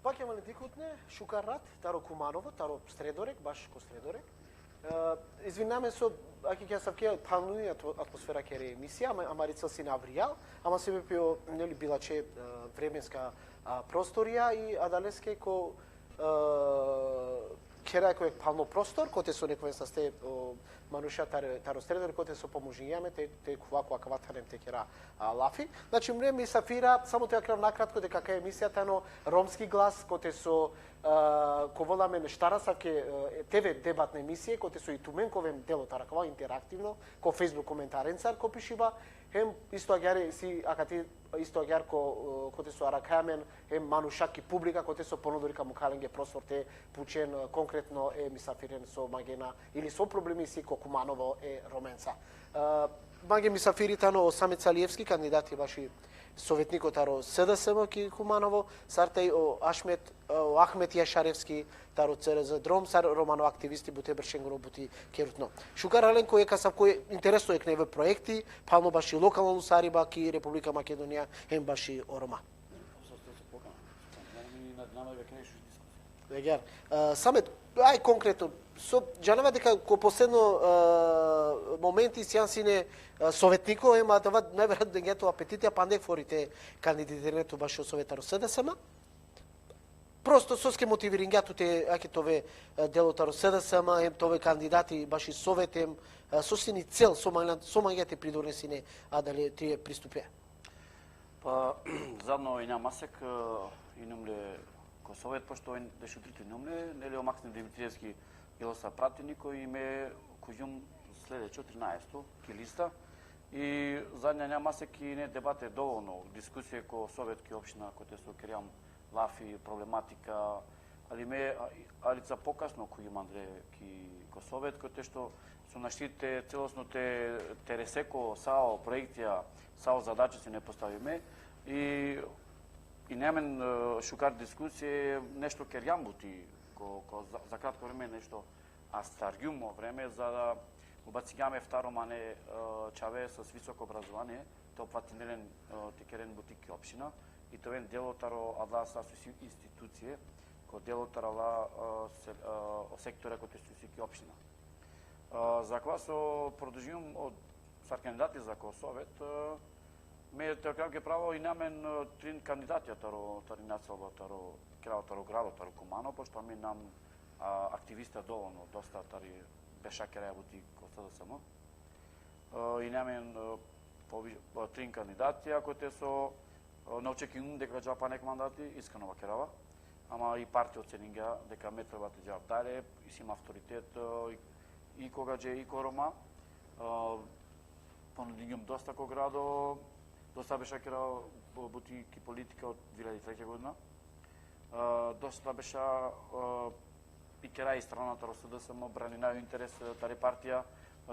Пак имали дикутне, Шукаррат, таро Куманово, таро Средорек, баш ко Средорек. Извинаме со, аки ќе савке пануи атмосфера ке емисија, ама рецел си навријал, ама себе пио нели билаче временска просторија и адалеске ко кера кој пално простор, коте со некој сте мануша таро Средорек, коте со поможијаме, те кувако акватарем те кера лафи. Значи ми сафира само тоа крав накратко дека кај емисијата но ромски глас, коте со ко воламе нештара савке ТВ дебатна емисија, коте со и туменковем дело таракова интерактивно, ко Facebook коментаренцар ко пишива, хем исто агјари си акати исто агјар коте со аракамен, хем манушаки публика коте со понудори каму каленге простор те пучен конкретно мисафирен со магена или со проблеми си ко Куманово роменца. Маге мисафиритано Самет Салиевски кандидати ваши советникот таро СДСМ ки Куманово, сартај Ахмет Јашаревски таро ЦРЗ Дром, сар Романо активисти буте бршенгоно бути керутно. Шукар Аленко касав кој интересно некневе проекти, пално баши локално Сариба ки Република Македонија, хем баши Орома. Вегар. Самет, ај конкретно, со джанава дека ко последно моменти сјансине советнико ема това најверојатно дењето апетити пандек форите кандидатирането баш советаро СДСМ. Просто соске мотивирингјато те аки тове делотаро СДСМ ем тове кандидати баш и советем сосини цел со маѓате придонесине а дали тие приступе. Па задно и намасек и нумле ко совет пошто деше трите нумле нели Максим Димитриевски Илоса пратеник и ме куѓум следеќе 13-то ки листа и задња намасек и не дебате доволно дискусија ко советки општина кој се креам лафи проблематика алица покасно кој Андре ки ко совет кој што со наштите целосно те ресеко сао проектија сао задачи се не поставиме и немен шукар дискусија нешто керјам бути ко за кратко време нешто астаргјумо време за да убацигаме второ мане чаве со високо образование то платинелен текерен бутики општина и тоа е делотаро адла сасуси институције ко делотаро сектора кој се сики општина. За кога со продолжувам од сар кандидати за ко совет ме така ке право и намен три кандидати таро нацелба таро таро градот таро Кумано пошто ми нам активиста доволно доста тари бешакера бути ко СДСМ и намен три кандидати ако те со не очекувам дека ќе панек мандати искрено вакерава ама и партија оценинга дека ме треба да ќе дале и си има авторитет и кога ќе и Корома понудињам доста ко градо доста бешакера бутики политика од 2003 година. Доста беша и кера и страната СДСМ брани нај интерес тари партија,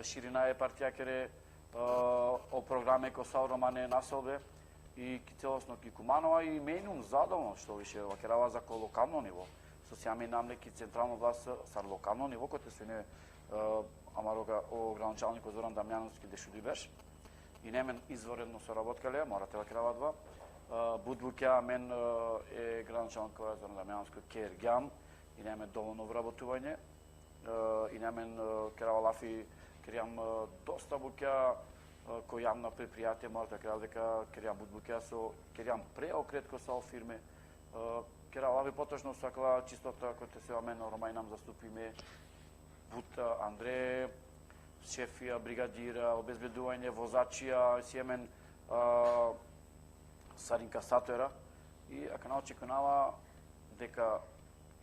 ширина е партија кере о програме ко Сауромане населбе и целосно ки Куманова и менум задоволно што више вакерава за ко локално ниво. Со сјаме намле ки централно власт са локално ниво кој се не амарога о граначалникот Зоран Дамјановски дешуди беш. И немен изворедно соработкале, морате вакерава два. Будбуќа мен е граначалник за Дамјановско Кергјам и немен доволно вработување. И немен керава лафи керјам доста буќа кој јавна предпријатие, морате керав дека керјам будбуќа со керјам преокретко со фирме. Керава лафи поточно сакла чистота кој се мен Ромај нам заступиме Бута Андре шефија, бригадира, обезбедување, возачија, сиемен саринка сатуера и ака наочекунава дека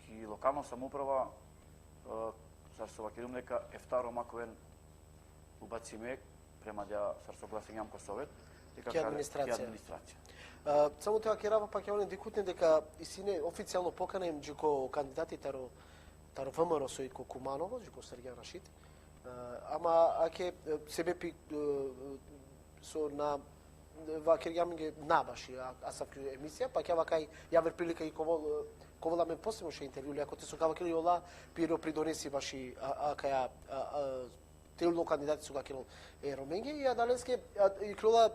ки локална самоуправа сар совакирум дека ефтаро маковен убациме према да сар согласењам ко совет дека ки администрација. Само тоа керава пак ја дикутне дека и сине официјално поканем џуко кандидати таро ВМРО со и ко Куманово, џуко Сергеј Рашид. Ама аке себе пи со на вакерјаминге набаши асавки емисија, па ќе вакај јавер прилика и коволаме посебно ше интервју, ако те со кава кили ола пиро придонеси баши акаја тело кандидати сука кело Роменги и адалеске и клола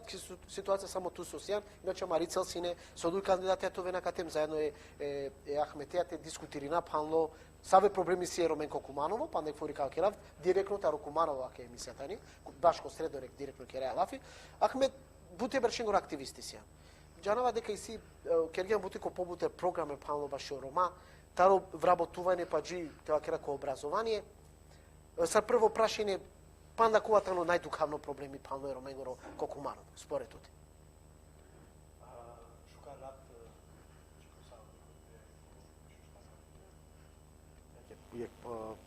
ситуација само ту сосјан, иначе Марицел сине со други кандидати ато вена катем заедно е Ахметијате дискутирина пално саве проблеми си е Роменко Куманово, па некој река келав директно таро Куманово ке емисијата ни, баш ко средо рек директно ке реа лафи. Ахмет буте бершенгор активисти сија. Джанава дека и си керген бути ко побутер програме пално баш Рома, таро вработување па джи тоа кера ко образование. Са прво прашање панда куватано најдухавно проблеми пално Роменгоро ко Куманово, според оти.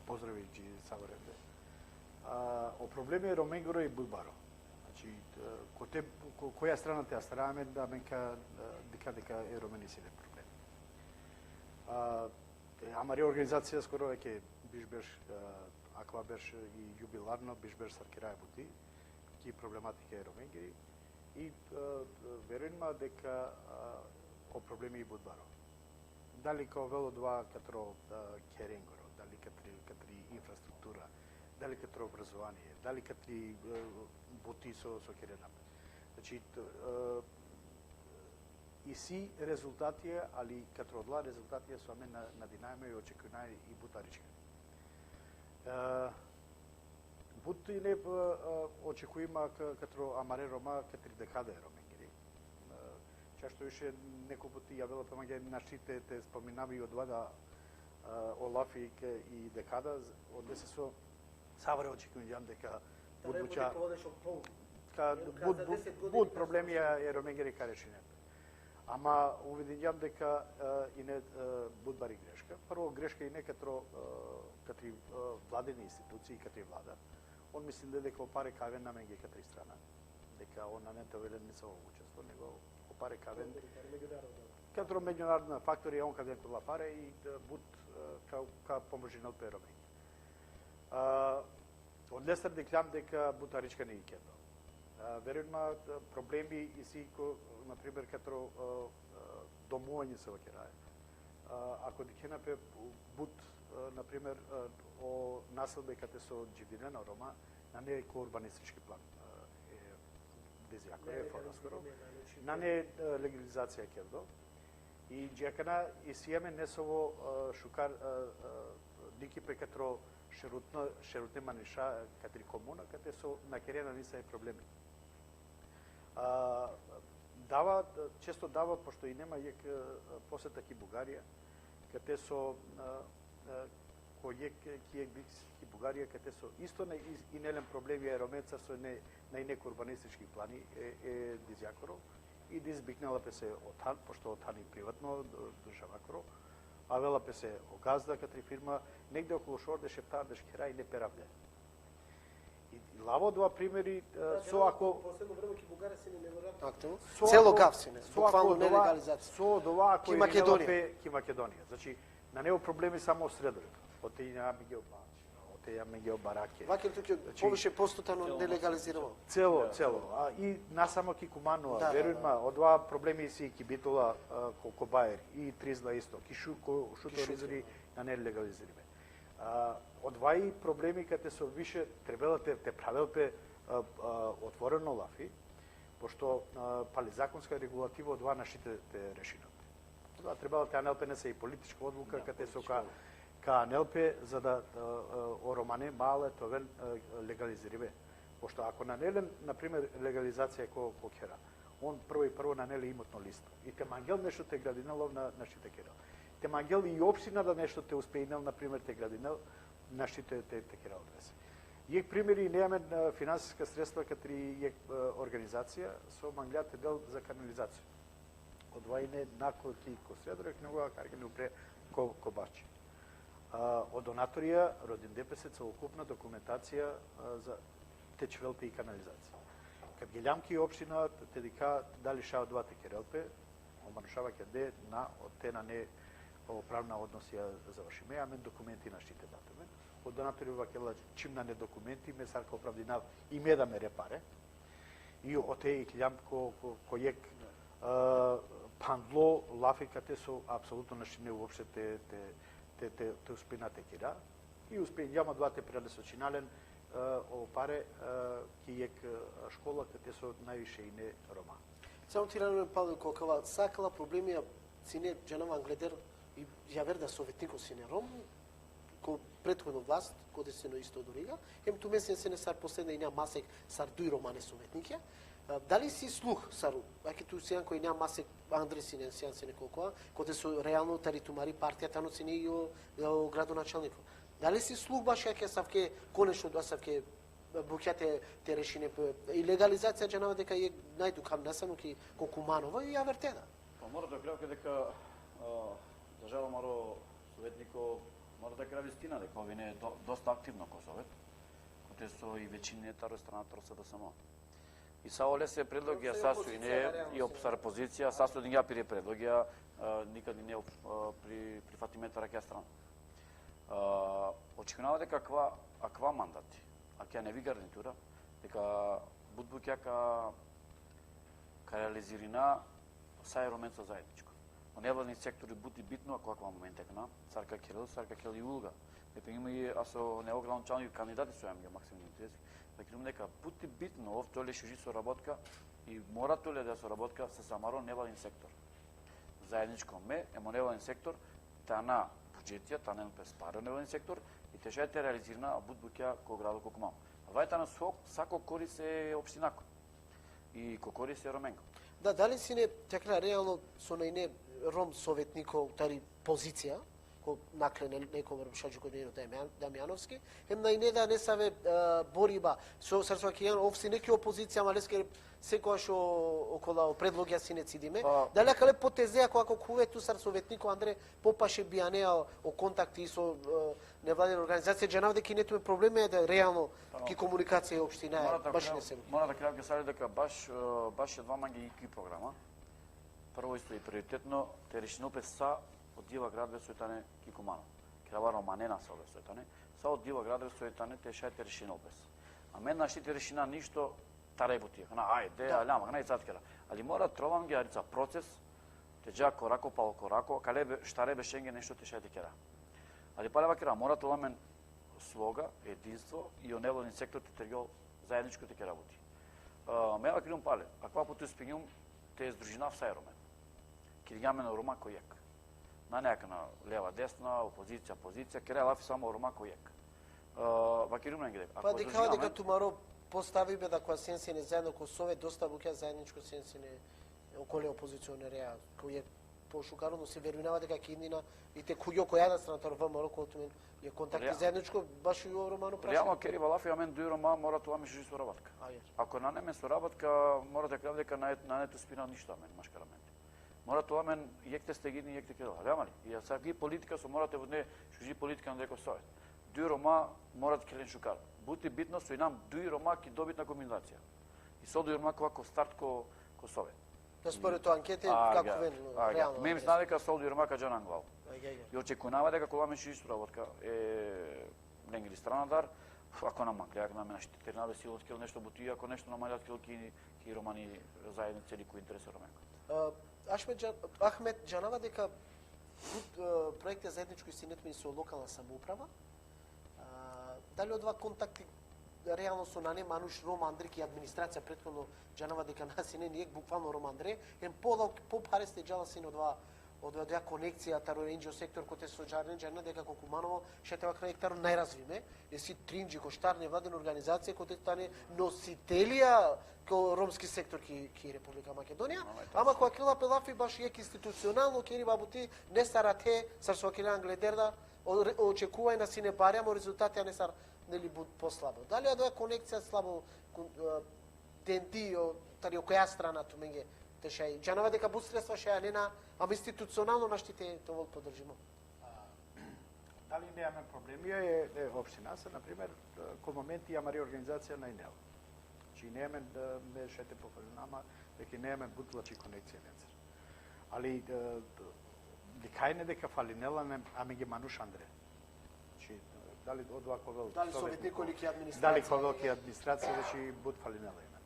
Поздрави джи Саваренде. О проблеми Роменгоро и Будбаро. Значи, која страна те астараме да менка дека е Роменисине проблем. Ама реорганизација скоро веќе биш аква беше и јубиларно биш саркирај бути ки проблематика е Роменгери и верувам дека о проблеми и Будбаро. Дали као вело два катро керенгоро, дали катри инфраструктура, дали катро образование, дали катри бути со керенап. Значи и си резултати, али катро одла резултати со ме на динајме и очекување и бутаричка. Бути не очекуваме катро Амаре Рома катри декада е Роменгери. Чашто више некој пати јавила помаѓа нашите те споминави и од вада Олафи и декада, онде се со Саваре очекувам дека будбуча буд проблеми е Роменгери ка решенето. Ама увидам дека и не будбари грешка. Прво грешка и не катри владени институции, катри влада. Он мислим дека опаре кавен на менге катри страна. Дека он на нето велен не се учество, него опаре кавен. Катро меѓународна фактори он каде тоа паре и буд ка поможи на Роменги. Од Лестер деклам дека бутаричка не ги кендо. Верувам проблеми и си например катро домување се вакерае. Ако дикенапе буд например о населбе кате со живинена Рома на не ко урбанистички план дезјако е фораскоро на не легализација кевдо и джекана и сиеме несово шукар дики пекатро шерутне маниша катри комуна кате со накерена ниса е проблеми. Често дава, пошто и нема јек посета ки Бугарија, кате со којек ки Бугарија, кате со исто и нелем проблеми е Ромеца со најнеко урбанистички плани е Дизјакоро и дизбикнала пе се отан, пошто отан и приватно државакоро, а вела пе се огазда катри фирма, негде околу Шорде шептардеш кера и не перавде. И лаво два примери со ако последно време ки Бугарија се неверојатно активно. Цело гав се не, буквално нелегализација. Со дова ако ки Македонија. Ки Македонија. Значи на него проблеми само од средовето. Отеја меѓу бараке. Ваќе туќе повише постотано нелегализирано. Цело. И насамо ки Куманова, верувам, од два проблеми си ки Битола колку Баер и Тризла исто, ки шуторизери на нелегализириме. Од дваи проблеми каде со више требалате те правелте отворено лафи, пошто пали законска регулатива од два нашите те решинат. Тоа требалате АНЛП не се и политичка одлука каде со ка АНЛП за да о Романе мале товен легализириве. Пошто ако на нелен, например, легализација ко кера, он прво на неле имотно листо. И те мангел нешто те градинелов на нашите кера. Те мангел и општина да нешто те успеинел, например, те градинел, нашите те кера одреси. Јек примери немаме финансиска средства катри јек организација со манглјате дел за канализација. Одвајне нако ки ко средорек, него каргени упре ко бачи. Од донаторија родин ДПС целокупна документација за течвелте и канализација. Кад ги лјамки општина те дика дали шао двате керелпе, оманушава ке на тена не правна односи ја завршиме, аме документи нашите датуме. Од донатори вакела чим на не документи ме сарка оправдинав и ме да ме репаре. И оте и клјам којек пандло лафикате со апсолутно нашине уопште те успејна те кира. И успеј јама двате предесочинален о паре ки ек школа каде со највише и не Рома. Само ти рано пали кога сакала проблемија сине Джанава Англедер и ја верда советнико сине Ром, ко претходно власт, коде се на исто дорига, ем ту месен се не сар последна и нема масек сар дуј романе советнике. Дали си слух сар, аки ту сијан кој нема масек Андре сине сијан се неколку, коде со реално таритумари партијата но сине и о градоначалникот. Дали си слух баш ја ќе савке конечно да савке буќате те решине и легализација Джанава дека е најду кам насану ки Кокуманова и ја вертеда. Па мора да кревке дека држава моро советнико мора да крави стина дека овие не е доста активно ко совет, коте со и веćiната страната СДСМ. И са оле се предлоги сасу и не и опсар позиција, сасу динја пире предлоги, никаде не при прифатимета раке страна. Очекувава дека аква мандати, ќе не ви гарнитура, дека будбуќа ка реализирина са ероменца заедничко. Во невладни сектори бути битно ако аква момент екна, Царка Кирил, Царка Кирил и Улга. Дека има и асо неограничени кандидати со јамија максимум интереси. Дека има дека бути битно овто ле шужи со работка и морато ле да со работка се самаро невладен сектор. Заедничко ме емо невладен сектор та на буџетија, та не през пари невладен сектор и тежете реализирана будбуќа ко градот Кокуман. Вајта на сако корис е општинако и ко корис е Роменко. Да, дали си не така реално со најне Ром советнико тари позиција, ко наклене некој вршаџи кој не Дамјановски, ем најне да не саве бориба со Сарсвакијан овси неки опозиција, малеске секојаш околу предлоги си не цидиме. Дали кале потезеа кога кувето сар советнико Андре попаше бијанеа о контакти со невладена организација Джанав дека нетуме проблеми да реално ки комуникација и општина баш не се. Мора да кажам дека баш едва манги ики програма. Прво исто и приоритетно те решинопе са од Дива град ве соетане Кикумано. Крава романена са ве соетане. Са од Дива град ве соетане те шајте решинопес. А мен нашите решина ништо тареботија. Ајде, аляма, и цаткера. Али мора тровам ги арица процес, те джа корако па корако, кале штаре бешенге нешто те шајте кера. Али палева кера, мора толамен слога, единство и о невладен сектор те тергел заедничко те кера бути. Мева кирум пале, аква поту спињум те здружина в Сајромен. Киригаме на Рома којек. На неака на лева, десна, опозиција, позиција, кере лафи само Рома којек. Вакирум не гидек. Па дека тумаро поставиме да кога сенсине заедно ко Совет доста буќа заедничко сенсине околе опозиционерија кој е пошукано се верувава дека кинина и те куѓо која да страната ВМРО кој е контакти заедничко баш и Романо праша. Реално кери валафи амен дуј Рома мора тоа ми жи соработка. Ако на неме соработка мора да кажам дека на нето спина ништо амен машкарамент. Мора тоа мен јекте стегини јекте кедо. Реално ли? И са ги политика со морате во не жи политика на некој совет. Дуј Рома мора да келен шукар. Бути битно со и нам дуј Рома ки добитна комбинација. И со дуј Рома како старт ко совет. Да според тоа анкете како вен реално. Ме знае дека со дуј Рома ка Џан Англау. И очекувава дека кога ме ши работка е ленгри странадар, ако на маклјак на мене штетернаве силот кил нешто бути, ако нешто на мајлат кил ки романи заедно цели кои интереси Роменко. Ахмет Џанава дека проекте заедничко истинетме и со локална самоуправа. Дали од два контакти реално со нане Мануш Ром Андре и администрација претходно Џанава дека нас и не ниек буквално Ром Андре ем по паре сте џала син од два конекција таро ренџо сектор кој со Џарна дека Кокуманово шете вака нектар најразвиме е си тринџи коштар невладена организација кој стане носителија ко ромски сектор ки Република Македонија, ама кога крила пелафи баш ек институционално ки бабути не старате сарсокилан гледерда очекувај на сине барјам резултати не сар нели буд послабо. Дали е тоа конекција слабо денти тари која страна ту менге тешај. Џанава дека буд средства шеја нена, ама институционално наштите тоа подржимо. Дали немаме проблеми е општина се на пример кон моменти има реорганизација на ИНЕЛ. Чи немаме да ме шете пофалинама дека немаме бутлачи конекција нецер. Али дека не дека фалинела ами ги Мануш Андре. Чи дали од вако дали советникој или ки администрација. Дали кога ки администрација значи буд фалинела има.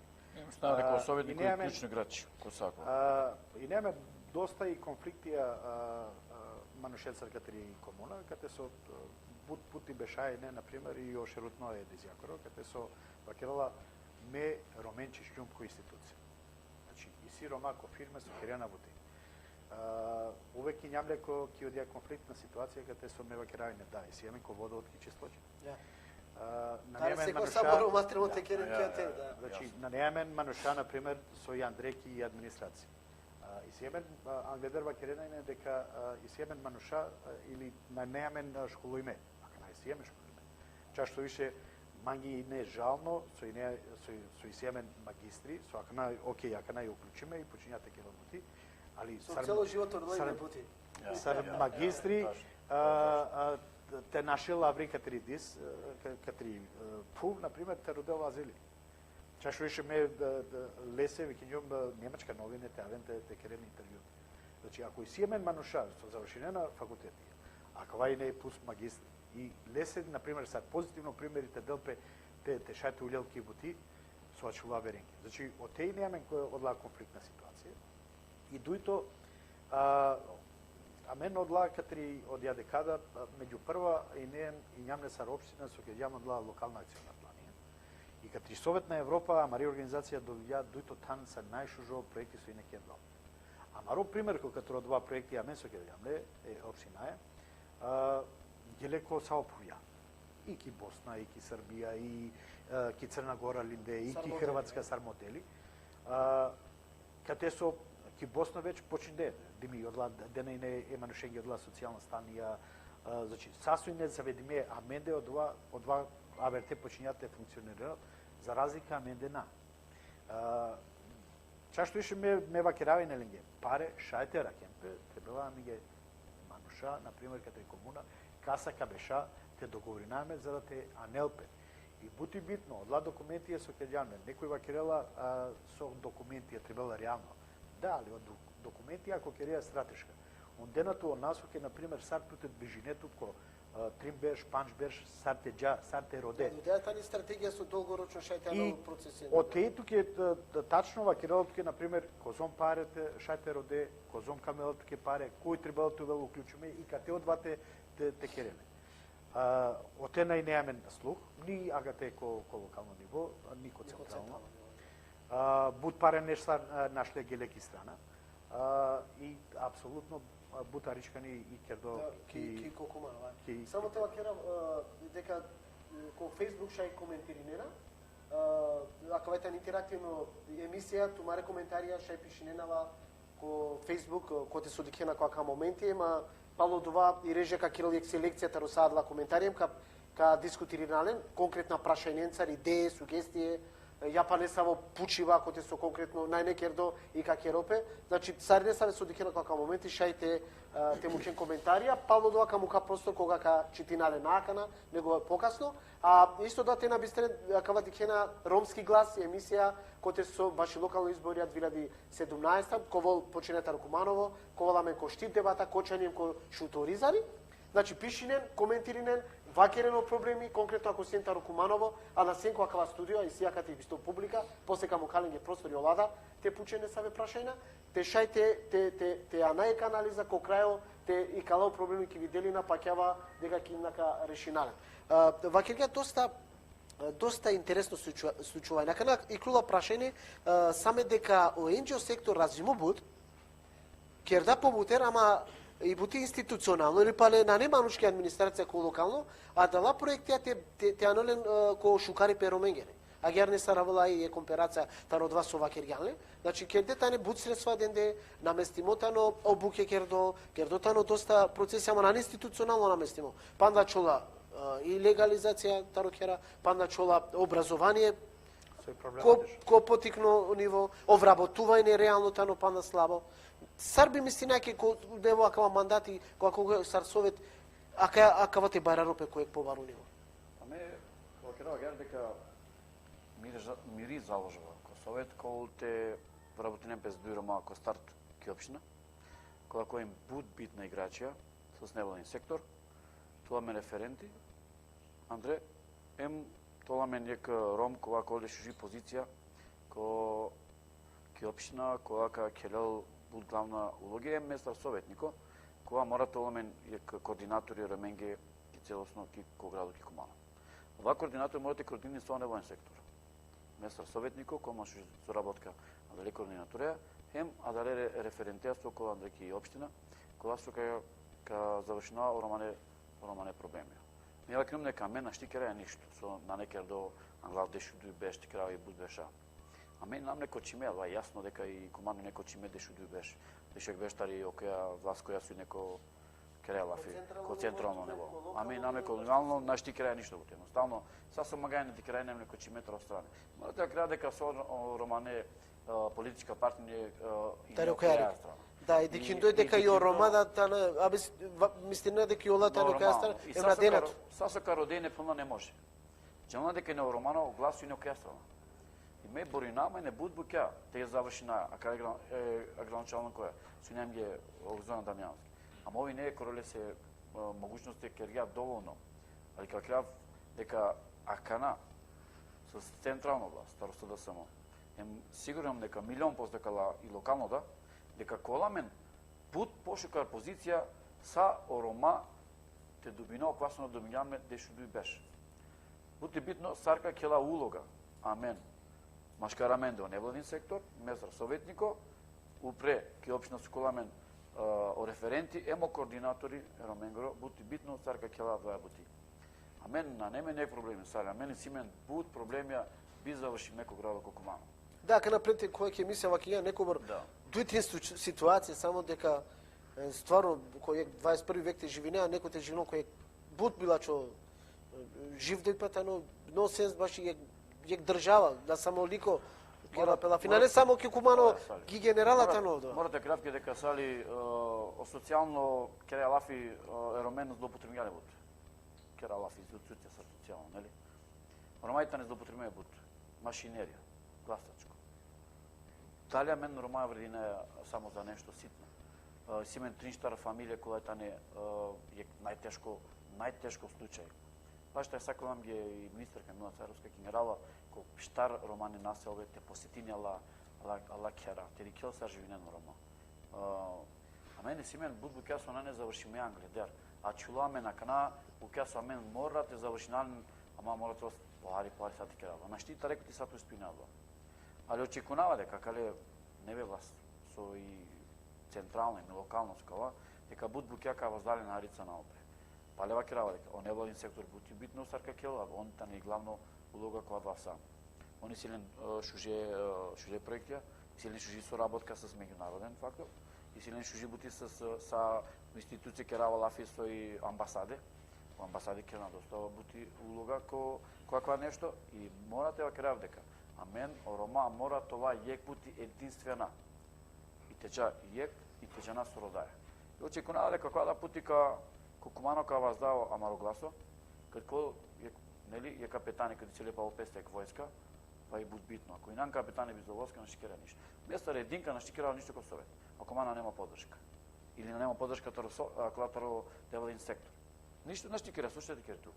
Стана дека советник е клучни играч, кој сако. И немаме доста и конфликтија манушецар катери комуна, кате со пути бешајне, например, и ошерутно е дизјакоро, кате со вакерала ме роменчи шќумко институција. Значи, и си ромако фирме со керена бути. Увек и њамле ко ки одија конфликтна ситуација, кате со ме вакерајне, да, и си јаме ко водовод ки чистоќа. На нејамен мануша, значи, на нејамен мануша, например, со Јандреки и администрација. И си јамен англедер вакеренајне дека и си јамен мануша или на нејамен школоиме. Си јаме школиме. Чаш што више манги не жално, со и си јамен магистри, со акана, окей, акана ја уклучиме и почињате ке работи, али со цело живот однојме пути. Сар магистри те наши лаври катери дис, катери пул, например, те родел азили. Чаш више ме лесе викињум немачка новине тавен те керен интервју. Значи, ако и си јамен мануша со завршенена факултети, ако вај не е пус магистри, и лесе, например, са позитивно примерите делпе те шајте улелки бути, со ачува веренки. Значи, од теј нејамен кој одла конфликтна ситуација. И дуито, а мен одла катери од ја декада, меѓу прва и њамне сар општина со ќе јам одла локална акциона планија. И катери Совет на Европа, амари организација довија дуито тан са најшужо проекти со и неке едно. Амаро пример кој катero два проекти, а мен со ќе јамле, е општина е, гелеко са опувја. И ки Босна, и ки Србија, и ки Црна Гора, Линде, и ки Хрватска сар модели. Кате со ки Босна веќе починде, дими одла денејне е манушење одла социјална станија, значи сасој не заведиме, а менде од два АВРТ почињате функционираат, за разлика менде на. Чашто ише ме вакерави на линге, паре шајте ракемпе, требала ми ге мануша, например, кате комуна, каса кабеша, те договоринаме за да те анелпе. И бути битно, одла документи со кеѓаме, некој вакерела со документи требала реално. Да, али од документи ако керија стратешка. Он денато од нас ке, например, сар путет бежинету ко Тримбеш, Панчбеш, сарте джа, сарте роде. Идејата ни стратегија со долгорочно шајтено процеси. Од теј туке тачно вакерела туке, например, козом парете шајте роде, козом камелот туке паре, кој требало тоа уклучиме и кате од двате те кереме. Од една и неамен слух, ни агате ко локално ниво, ни ко централно. Буд паре нешта нашле гелеки страна. И апсолутно бутаричкани и кердо ки кокумава. Само тоа керам дека ко Facebook шај коментиринера, ако вајте интерактивно емисија, тумаре коментарија шај пишиненава ко Facebook, коте со дикена која моменти, ма пало това и реже ка Кирил селекцијата росадла коментаријем ка дискутиранален, конкретна прашајненцар, идеи, сугестии, ја па не само пучива коте со конкретно најнекердо и ка керопе, значи царине саве со дикена која моменти шајте те мукен коментарија, пало тоа ка мука простор кога ка читинале накана, него покасно, а исто да те набистре кава дикена ромски глас емисија коте со ваши локални избори 2017, ковол починета Рокуманово, коволаме ко штип дебата, кочанjem ко шуторизари, значи пишинен, коментиринен, вакерено проблеми, конкретно ако сента Рокуманово, а на сенко акава студио и сијаката и бисто публика, после каму каленге простори олада, те пучене саве прашајна, те шајте те анајка анализа ко крајо, те и калао проблеми ки видели на паќава дека ки нака решинален. Вакерга доста интересно случување. Накана и клула прашање саме дека ОНГО сектор развимо буд, керда побутер, ама и бути институционално или пале на неманушки администрација ко локално, а дала проектија те анолен ко шукари пероменгене. А гер не саравала и комперација таро два со вакергјанле. Значи керде тане буд средства денде наместимо тано обуке кердо тано доста процеси, ама на институционално наместимо. Панда чола и легализација таро кера, панда чола образование, ко потикно ниво, овработување реално тано панда слабо. Сар би мислина ке дево акава мандати, кога сар совет, акава те бараропе кој побару ниво. Аме, кога гер дека мири заложува ко совет, кога те работенем без дујрома ко старт ке општина, кога кој им буд битна играчија со невладин сектор, тоа ме референти, Андре, тоа ме нека ром кога кој шужи позиција, ко ке општина, кога ка келел буд главна улога, места советнико, кога морате олемен координатори ременге и целосно ки ко градот ки Кумано. Ова координатор морате координира со невоен сектор. Местар советнико, кома што соработка на дали координаторија, хем а дали референтество кога Андреки општина, кога што ка завршина оромане проблеми. Ми вакнум нека мен на штикера е ништо, со на некер до англав дешуду беш штикера и буд беша. А мен нам неко чиме, ва јасно дека и Кумано неко чиме дешуду беш. Дешек бештари океа власт која су неко керелафи, ко централно ниво. А мен нам неко легално на штикера е ништо. Едноставно, са со магајне тикера нем неко чиметро страни. Морате да креа дека со романе политичка партија и океа страна. Да, и дека дојде дека и Ромада тана, абе мислина дека и олата на кастра е на денат. Са со кародене пълна не може. Джелна дека и на Романо гласу и на океа страна. И ме боринама и не буд букја, те ја завршина, а кај агроначална која, су нем ги Огзана Дамјански. Ама ови не е короле се могуćности ker ја доволно. Али кога крав дека акана со централна власт, староста да само, сигурно дека милион постекала и локално да, дека коламен пут пошукар позиција са орома те дубино оквасно домињаме дешу дуј беше. Бути битно сарка кела улога, амен. Машкарамен до невладин сектор, местар советнико, упре ки опшина со коламен о референти, емо координатори Роменгро, бути битно сарка кела двоја бути. А мен на неме не проблеми сари, а мене си мен бут проблемија би заврши меко градо како Кумано. Да, ка напред кој ќе мисля вака некогор дуи-три ситуации само дека стварно кој 21 век те живинеа, некој те живино кој бут била што жив дојпата, но сенс баш и држава, да само лико ќе пела фина, не само ке Кумано ги генералата новдо. Морате кратки дека сали о социјално кере лафи еромен злоупотребување бут. Кере лафи изуцуција со социјално, нели? Ромајта не злоупотребување бут. Машинерија, гласачко. Дали мен Ромаја вредина само за нешто ситно. Симен Тринштар фамилија која тане е најтешко случај. Баш така сакувам ги и министерка Мила Царовска генерала кој штар романи населбе те посетинјала лакера, те рикел са живинено рома. А мене симен буд букјасо на не заврши ме англедер, а чуламе на кана букјасо мен мора те заврши на ама мора тоа пари сати керава. На штита реко ти сату спинало. Али очекунава дека кале не бе власт со и централна и локална скала, дека буд букјака воздале на Арица наопре. Па лева керава дека он невладин сектор бути битно сарка кела, он тани главно улога која два сам. Они силен шуже проектија, силен шужи соработка с меѓународен фактор, и силен шужи бути са институција керава лафи со и амбасаде. Во амбасади кена достава бути улога која нешто и морате да керав дека а мен Рома мора това јек бути единствена. И теча јек и течана сородаја. И очекунава дека која да пути ка Кумано ка ваздава амарогласо, како нели е капетани каде се лепа опестек војска, па и буд битно. Ако и нан капетани би за војска на штикера ништо. Местар единка на штикера ништо ко совет. А Кумано нема поддршка. Или нема поддршка клаторо невладин сектор. Ништо на штикера слушате керту.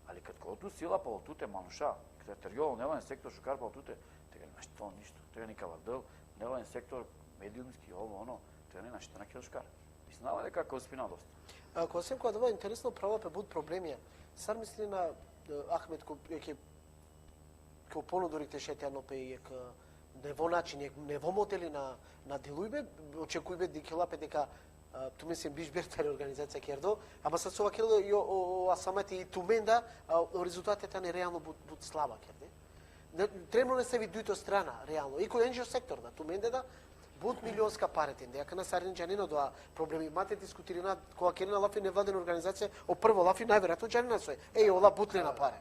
Али кад колку сила па туте мануша, кретериол невладин сектор шукар па туте, тега нема што ништо. Тега никава дел, невладин сектор медиумски ово оно, тега не нашто на келшкар. И знава дека како спина доста. Ако сем кога дава интересно право пе буд проблемија. Сар мисли на Ахмед кој ко понудорите шетјано пе нево начин, нево модели на делујбе, очекујбе дикелапе дека ту мислим биш бертари организација кердо, ама са со кердо и самати и туменда, резултатите не реално буд слаба керде. Требно не се ви дуито страна реално. И кој енџио сектор да туменде да буд милионска паретен, дека на Саринџанино доа проблеми. Мате дискутирана кога керена лафи невладена организација, о прво лафи најверојатно Џанина сој. Ола бутлена паре.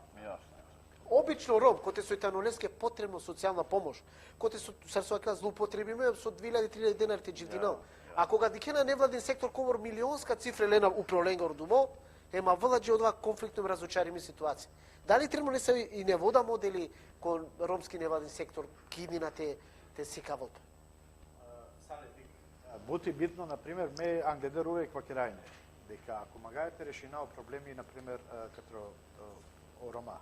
Обично ром, кој се танолеске потребно социјална помош, кој се сарсоака злоупотребиме со 2000-3000 денари те живдинал. А кога дикена невладен сектор ковор милионска цифра лена управленгор думо, ема влади од ова конфликтно разочарими ситуација. Дали требно не се и не вода модели кон ромски невладен сектор киднина те сикавот? Бути битно, например, ме англедер увек вакирајне, дека ако магајате решинao проблеми, например, като Рома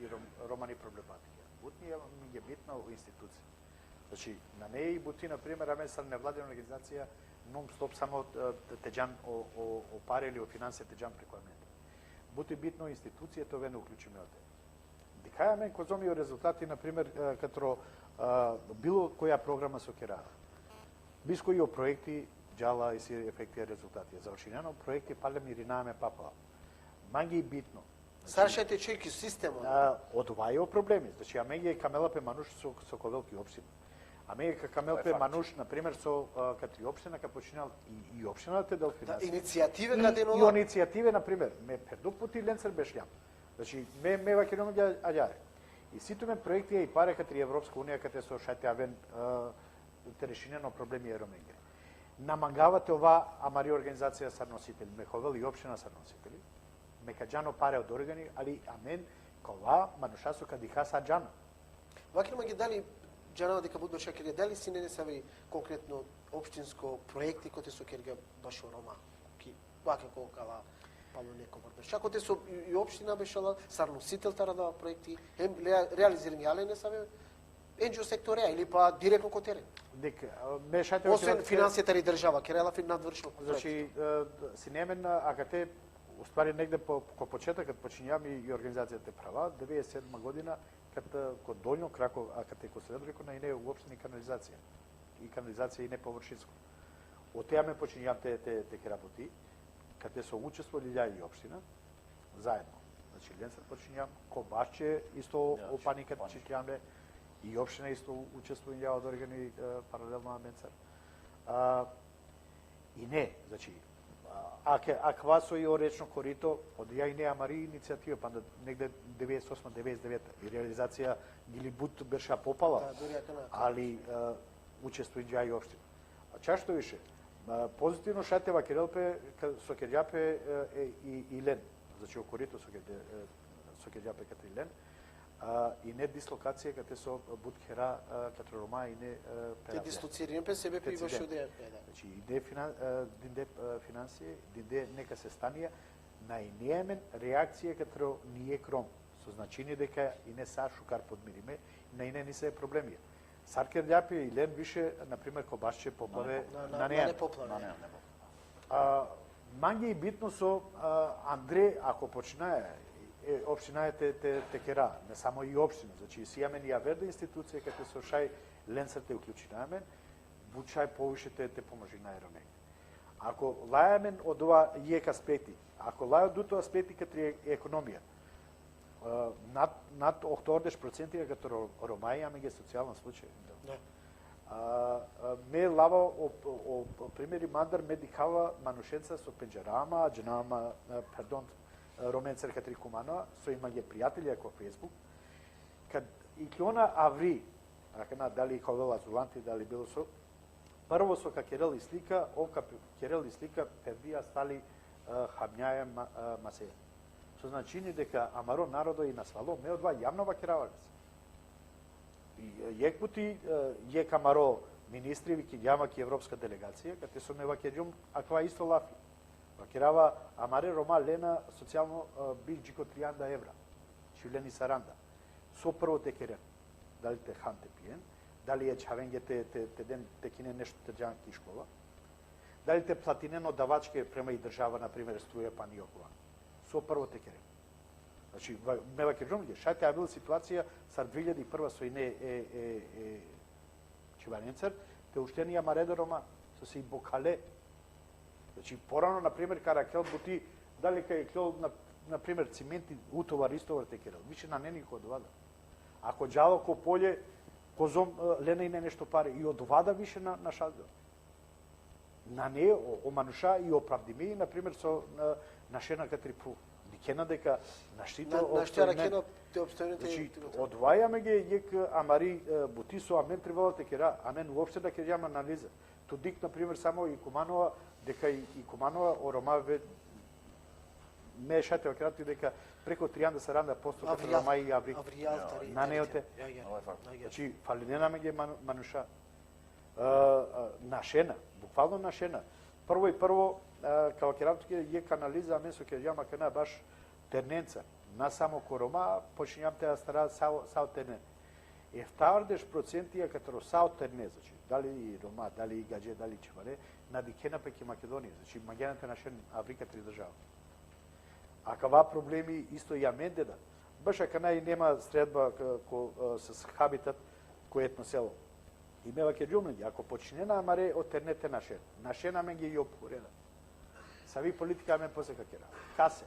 и романи проблематика. Бутни ми е битно у институција. Значи, на неј бути, например, аме сам невладена организација non-стоп само теџан о пари или о финансија теџан преку мене. Бути битно институцијата ове не уклучиме од. Дикаја мен козомио резултати, например, като било која програма со кера. Биско и о проекти джала и си ефекти резултати. За очинено проекти пале ми ринаме папа. Манги битно. Саршете чеки системот. Од ова е проблеми. Значи, а меѓе камелапе мануш со ковелки општина. А меѓе камелапе мануш, например, со катри општина, ка починал и општината дел финансија. Иницијативе каде И нова. иницијативе, например, ме пердук пути Ленцер бешлјам. Значи, ме вакином аѓаре. И сите ме проекти и паре катри Европска унија, каде со шатјавен те решинено проблеми еромење. Намангавате ова, амари организација са носители, меховел и општина са носители. Мекаджано паре од органи, али амен кова манушасо кадиха са джана. Вакино ги дали джана дека будно шакери, дали си не сави конкретно општинско проекти кои со керга баш Рома. Ки вака колкала пало неко борбе. Шако те со и општина бешала сарносител тарада проекти, реализирани але не сави NGO секторија или па директно ко терен. Дека ме шате Освен финансијата и држава, керела надвршно. Значи си немен АКТ уствари негде по почетокот почињам и организацијата права 97 година кога Долњо Краков АКТ ко Сребрико на ине уопште ни канализација. И канализација и не површинско. Од теа ме почињам те работи, каде со учествували лја и општина заедно. Значи Ленцер почињам, Кобашче исто опаникат почињаме и општина исто учествували од органи паралелно на Ленцер. И не, значи а квасо и оречно корито, од ја и не амари иницијатива, па негде 98-99 и реализација или бут беше попала, али учествуи ја и општина. А чашто више, позитивно шатева Кирелпе со Кирјапе и Лен, значи о корито со Кирјапе кај Лен, и не дислокација каде со Буткера каде Рома и не Те дислоцирани пе себе пи беше одеја. Значи иде финансија, иде нека се станија на инемен реакција каде ние кром со значење дека и не са шукар подмириме, на ине не се проблеми. Саркер Љапи и Лен више, например, Кобашче поплаве на неа. Манги и битно со Андре, ако починае општина те кера, не само и општина, значи си имаме и аверда институција каде со шај Ленцер те уклучинамен, бучај повише те поможи на ероме. Ако лајамен од ова јек аспекти, ако лај од дуто аспекти каде економија, над 80% като Ромаја имаме ги социјален случај. Ме лава о примери мандар ме дикава манушенца со пенџерама, дженама, пардон, Роменцер катри кумано, со има ги пријатели ако Фейсбук. Кад и кјона аври, акана дали ковела зуланти, дали било со прво со Керел и слика, овка Керел и слика пердија стали хабњаја масеја. Со значини дека амаро народо и насвало ме одва јавно вакеравац. И јек пути јек амаро министри вики јамаки европска делегација, каде со ме вакеđum аква исто лафи. Вакерава амаре Рома Лена социјално бих джико 30 евра. Чилени саранда. Со прво те керен. Дали те ханте пиен, дали е чавенге те ден те кине нешто те џанки школа. Дали те платинено давачке према и држава, например, струја па ни околу. Со прво те керен. Значи, ме вакеđum ги, шајте ја била ситуација сар 2001 со и не Чиваренцер, те уштени амаредо Рома, со се и бокале. Значи, порано, например, Каракел бути, дали кај Кел, например, цементи, утовар, истовар те керел. Више на не никој одвада. Ако джало ко поле, козом Лена и не нешто пари, и одвада више на шазда. На не, о мануша и оправдими, например, со нашена катрипу. Дикена дека наштито обстојно те обстојните. Значи, одвајаме ги јек амари бути со амен требало те кера, амен уопште да ќе анализа. Тудик, например, само и Куманова, дека и Куманова о Ромаве ме шате ократи дека преко 30% како Рома и Аври. На неоте. Значи, фалиненаме ги мануша. Нашена, буквално нашена. Прво, као керавтуке е канализа, а мен со ќе јама кана баш терненца. На само ко Рома, почињам те стара сао тернен. Ефтардеш процентија катеро саутерне, значи, дали Рома, дали Гадже, дали Чеваре, на дикена пеки Македонија, значи магијаната нашен Африка три држава. А кава проблеми исто ја Мендеда, баш ака нај нема средба с хабитат кој етно село. И мева ке џумлеги, ако починена амаре отернете нашена мен ги јопурена. Сави политика мен после какера. Касе.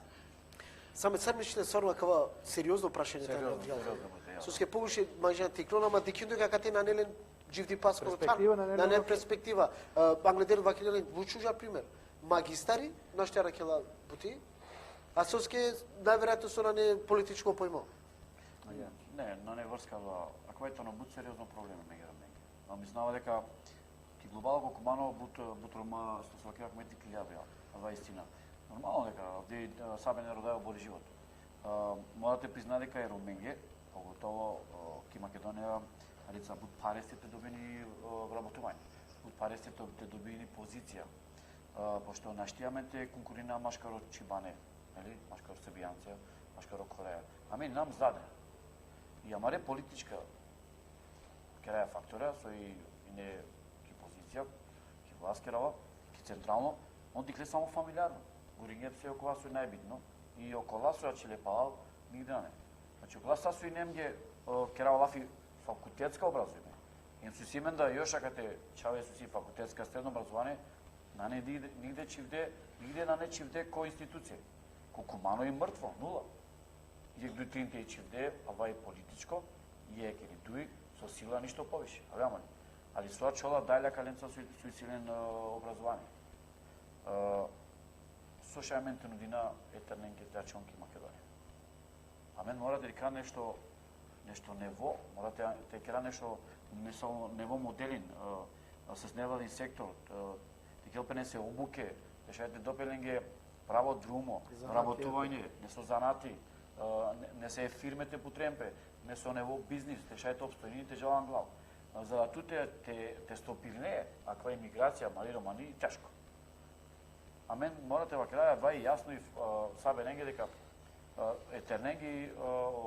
Саме сам мислите сорма кава сериозно прашање таа. Со ке повише мајжан тиклона, ма дикиндо како те нанелен живди паспорт на не перспектива. Бангледер вакилен вучужа пример. Магистари наште ракела бути, а соске најверојатно со на не политичко појмо. Не, на не врскава, ако ето на бут сериозно проблеми мегера мега. А ми знава дека ти глобално кумано бут Рома стосвакирак мети килјави, ова истина. Нормално дека овде сабе не родеа боли живот. Морате призна дека е Роменге, поготово ки Македонија, лица бут парестите добени вработување. Бут парестите те добени позиција. Пошто наштијаме конкурина машкаро Чибане, нели? Машкаро Себијанце, машкаро Кореја. Ами нам заде. И амаре политичка кераја фактора, со и не ки позиција, ки власт керава, ки централно, он дикле само фамилиарно. Горингет се около со најбитно и около со Челепал нигде не. Значи около со и немге керава лафи факултетска образование. Им се симен да још акате чаве со си факултетска средно образование, на не нигде чивде, нигде на не чивде кој институција. Кукумано и мртво, нула. И дутринте и чивде, ава и политичко, и е кери дуи со сила ништо повише. Ама али соа чола дајля каленца со силен образование. Со шајменте нудина етерненке тачонки Македонија. А мен мора да река нешто нево, мора да кера нешто нево моделин с невладин сектор, текелпе не се обуке, дешајте допеленге право друмо, работување, не со занати, не се фирмете потремпе, не со нево бизнис, дешајте обстојните жалан глав. За да туте те стопилне, аква имиграција, мали романи, тешко. А мен морате ва краја два и јасно и сабе ненге дека етерненги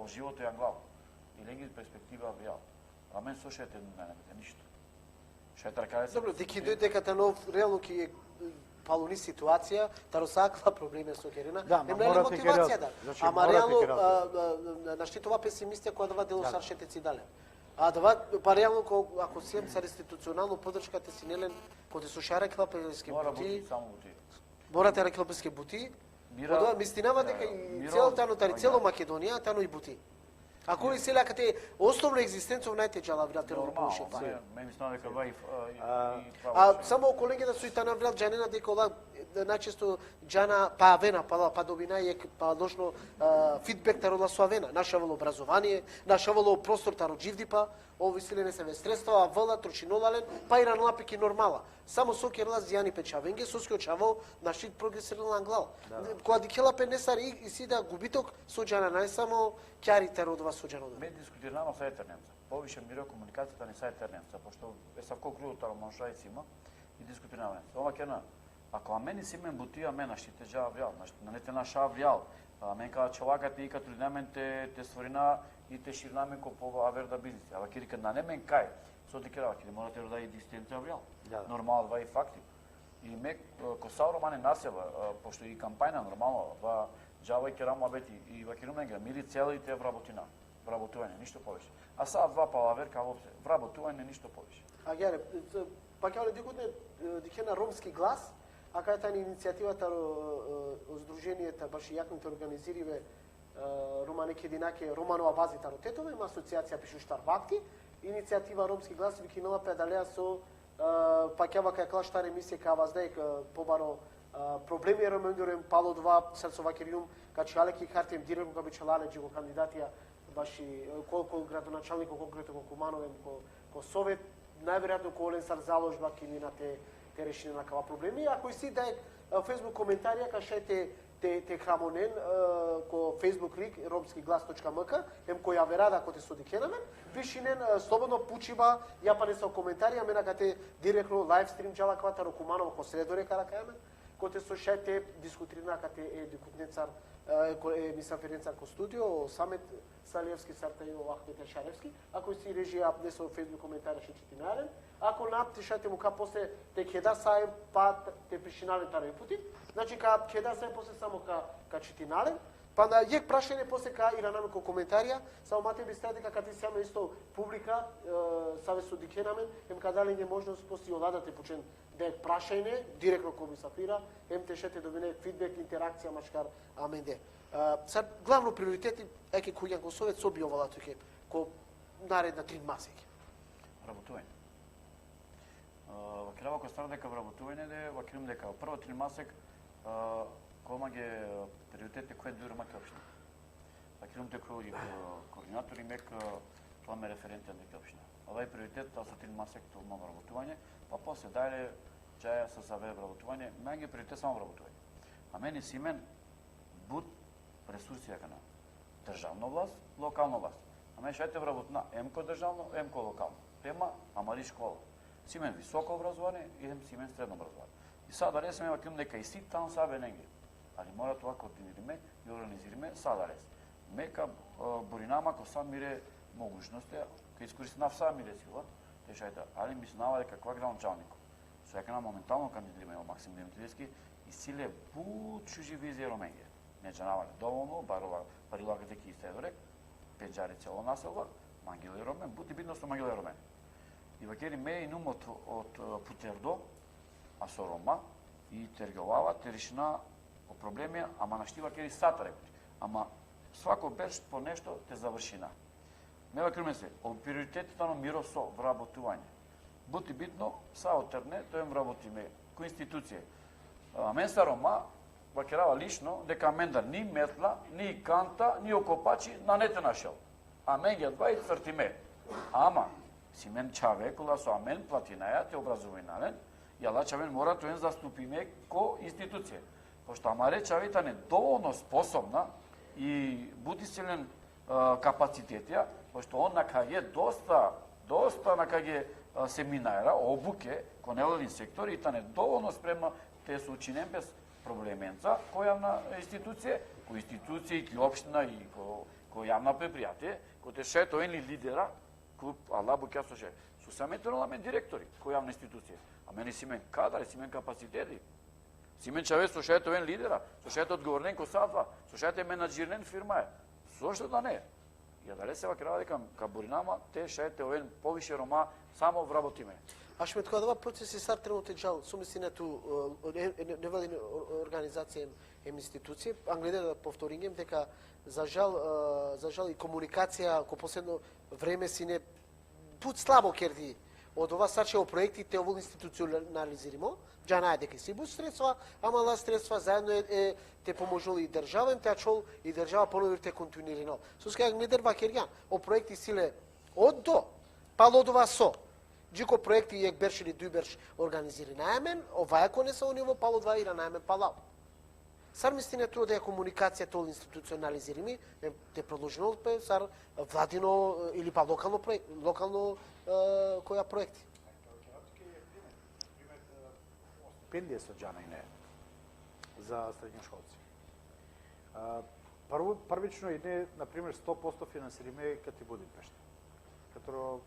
живото ја глав. И ленги перспектива вјал. А мен со шете не немете ништо. Шете ракаје се... Добро, деки дојде дека танов реално ки е палуни ситуација, таро саква проблеми со Керина. Да, не морате мотивација да. Ама реално нашти това песимистија која дава дело саршете си дале. А дава па реално ако си са институционално поддршката си нелен кој со шара клапелски бути. Морате раклапелски бути. Одоа мислинава дека и цело Македонија, тано и бути. Ако и селя кате основна екзистенција најте джала вратено повише па. Ме мислам дека ва и само колегите со и тана врат джанена дека ова најчесто джана па авена па добина е па дошно фидбек тарола со авена, нашавало образование, нашавало простор таро живди па ови селене се средства, вала трочинолален, па и ранлапики нормала. Само со керла зјани печавенге со скочаво наши прогресирал англал. Кога дикела пенесар и си да губиток со джана нај само ќари тародова со джана. Ме дискутирано со етернемца. Повише миро комуникацијата не са етернемца, пошто е савко крудо таро маншајци има и дискутираме. Ова кена ако а мене си мен бутија мена штите жа вјал, на не те наша вјал. Мен када човакате и като намен те створина и те ширнамен ко по аверда бизнес. Ава ки река на не мен кај, со ти керава ки морате да и дистенција вјал. Нормално ва и факти. И ме ко Сауромане насева, пошто и кампања нормално, ва джава и керамо абети и ва керуменга мири целите вработина. Вработување, ништо повеќе. А саа два палавер каво се. Вработување ништо повеќе. А гере, па ќе дикутне дикена ромски глас, а кај таа иницијативата Сдруженијата баш јакните организириве Романике Динаке Романова бази таро тетове, има асоциација пишуштар вакти, иницијатива Ромски глас ви кинала педалеа со паќава кај клаштар емисија кај ваздејк побаро проблеми ромендурем пало два срцовакириум качалеки картем директно ка бичалале джиго кандидатија баш и колку градоначалник конкретно Куманове ко совет најверојатно ко Олен Сар заложба ки минате те решени на кава проблеми. Ако и си дај Facebook коментарија кашете те храмонен ко Facebook лик romskiglas.mk ем која верада ко те содикенамен, пишинен слободно пучиба, ја па не со коментари, а мена кате директно лайв стрим джала кватаро Куманово ко средоре каракајаме. коте со шете дискутирина кате е дикутнецар мисафиренцар ко студио, самет Салевски Сартајо Ахмет Шаревски, ако си режија не со фейсбук коментари четинарен, ако напти шате му ка после те кеда саем па те пришинален таре пути, значи ка кеда саем после само ка четинален, па на јек прашање после ка иранаме ко коментарија, само мате би стаде дека ти саме исто публика Савез со дикенамен, ем ка дали не можност после оладате почен да прашање директно ко мисафира, ем те шете добине фидбек, интеракција машкар аменде. Сад главно приоритети еке кој го совет со биовала туке ко наредна 3 месеци. Работување. Вакелава кој стара дека вработување де, вакелим дека прво 3 месеци кома ги приоритети кој дума ке општина. Вакелим дека кој координатори мек тоа ме референтен дека општина. Овај приоритет тоа со 3 месеци тоа има вработување, па после дајле чаја со заве вработување, мене приоритет само вработување. А мене Симен буд ресурси дека на државна власт, локална власт. А мене шајте вработна емко државно, емко локално. Тема Амари школа. Симен високо образование, идем Симен средно образование. И сада ресме ваким дека и си там сабе негде. Али мора тоа координираме и организираме сада рес. Мека Боринама ко сам мире могушности, ке искористнав сам мире сила, те шајте, али ми се наваде каква граначалнико. Со дека на моментално кандидираме Максим Димитриевски и силе буд чужи визија роменге. Не джанавале доволно, барила ки Стедорек, Педжари цело населба, Мангиле Ромен, бути бидно со Мангиле Ромен. И вакери ме и нум од Путердо, а со Рома, и тергелава, те решина о проблеми, ама нашти вакери сата рекли. Ама свако берш по нешто те завршина. Ме вакери се, од приоритетите на миро со вработување. Бути битно, са отерне, тој вработиме ко институција. А мен са Рома, вакерава лично, дека мен да ни метла, ни канта, ни окопачи на не те нашел. А мен ги два и цртиме. Ама, си мен чаве, кола со амен платинаја, те образувајнален, јала чавен мора тоен заступиме ко институција. Пошто амаре чавита не доволно способна и буди силен капацитетија, пошто он накаѓе доста накаѓе семинаира, обуке, ко невладин сектор и та не доволно спремна те се учинен без проблеменца, кој јавна институција, кој институција и општина и кој јавна предпријатие, кој те шето ени лидера, кој ала буќа со ше, со самите парламент директори, кој јавна институција. А мене Симен кадар, Симен капацитети. Симен чаве со шето ен лидера, со шето одговорен ко садва, со шето менаџирен фирма е. Зошто да не? Ја дале се вакрава дека ка Боринама те шете овен повише Рома само вработиме. Ашмет, кога ова процеси стар тренуте джал, сумисинето невладин организација ем институција, англеда да повторингем дека за жал и комуникација ко последно време си не пут слабо керди од ова сачео проектите овој институционализиримо, джа најде дека си бу средства, ама ла средства заедно те поможували и држава, те ачол и држава поновир те континуирано. Соска не дерва керѓан, о проекти силе од до, па од ова со. Джико проекти јек берш или дуј берш организирани најмен, ова ако не са ниво пало два ира најмен палау. Сар мислине тоа да ја комуникацијата од институционализирани, те продолжено пе сар владино или па локално која проекти. Стипендија со џана и не за средњошколци. Првично и не, например, 100% финансириме кати Будимпешта, като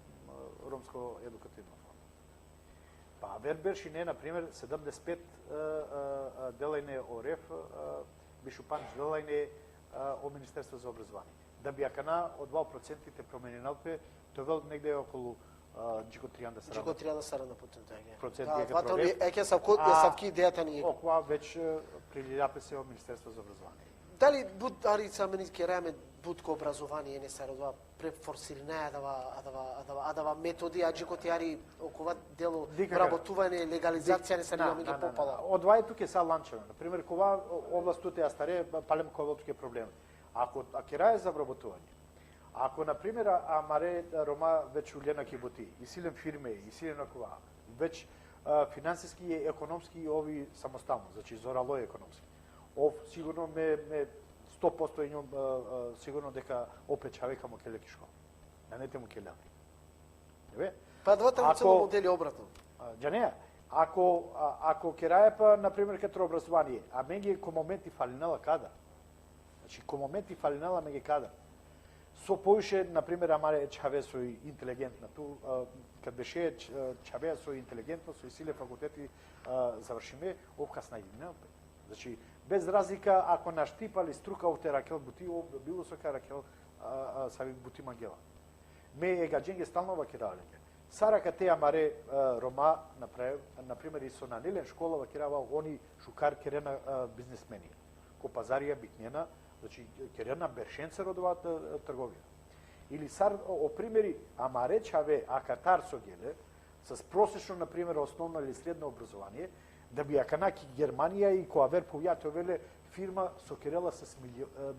Ромско едукативно фонд. Па верберш и не, например, 75 делајне ОРФ, Бишупанч делајне о Министерство за образование. Да би акана од 2% промененалпе, тоа вел негде околу Джико Тријанда Сарана. Джико Тријанда Сарана процент е ке еке савки идејата ни. Оква веќе прилијапе се во Министерство за образование. Дали буд арица мени ке реме буд ко образование не сар ова префорсирина адава методи Джико Тиари окова дело вработување легализација не сар ми ги попала. Од два туке са ланчево. Например, кова област туте ја старе палем кога туке проблем. Ако акирај за вработување, ако, например, амаре Рома веќе улена кибути, и силен фирме, и силен акова, веќе финансиски и економски и ови самостално, значи зорало е економски. Ов сигурно ме 100% и њом сигурно дека опет чавека му келеки школа. На нете му келеки. Неве? Па двата му цело модели обратно. Џанеја, Ако керајапа, например, катро образование, а меѓе ко моменти фалинела кадар. Значи, ко моменти фалинела меѓе кадар. Со поише, например, амаре Чаве со интелигентна. Ту, кад беше Чаве со интелигентно, со силе факултети завршиме, обкасна идина. Значи, без разлика, ако наштипали струка овте Ракел Бути, било со ка Ракел Сави Бути Мангела. Ме егадженге стално вакиралење. Сара кате амаре Рома, например, и со нанелен школа вакирава они шукар керена бизнесмени. Ко пазарија битнена, значи керена бершенцер од оваа трговија. Или сар о примери амаре Чаве акатар со геле, с просечно, например, основно или средно образование, да би аканаки Германија и коавер повјато веле фирма со керела с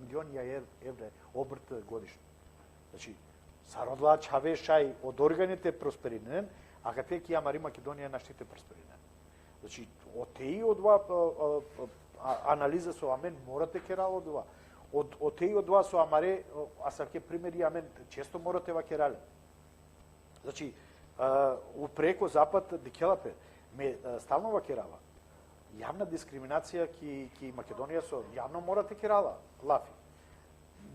милиони евре обрт годишно. Значи, сародла Чаве шај од органите просперинен, а кате ки амари Македонија наштите просперинен. Значи, од теи од анализа со амен морате керало од ова. Од теи од ова со амаре, а са ке примери амен често морате вакерале. Значи, упреко запад дикелапе ме стално вакерава. Јавна дискриминација ки Македонија со јавно морате керала лафи.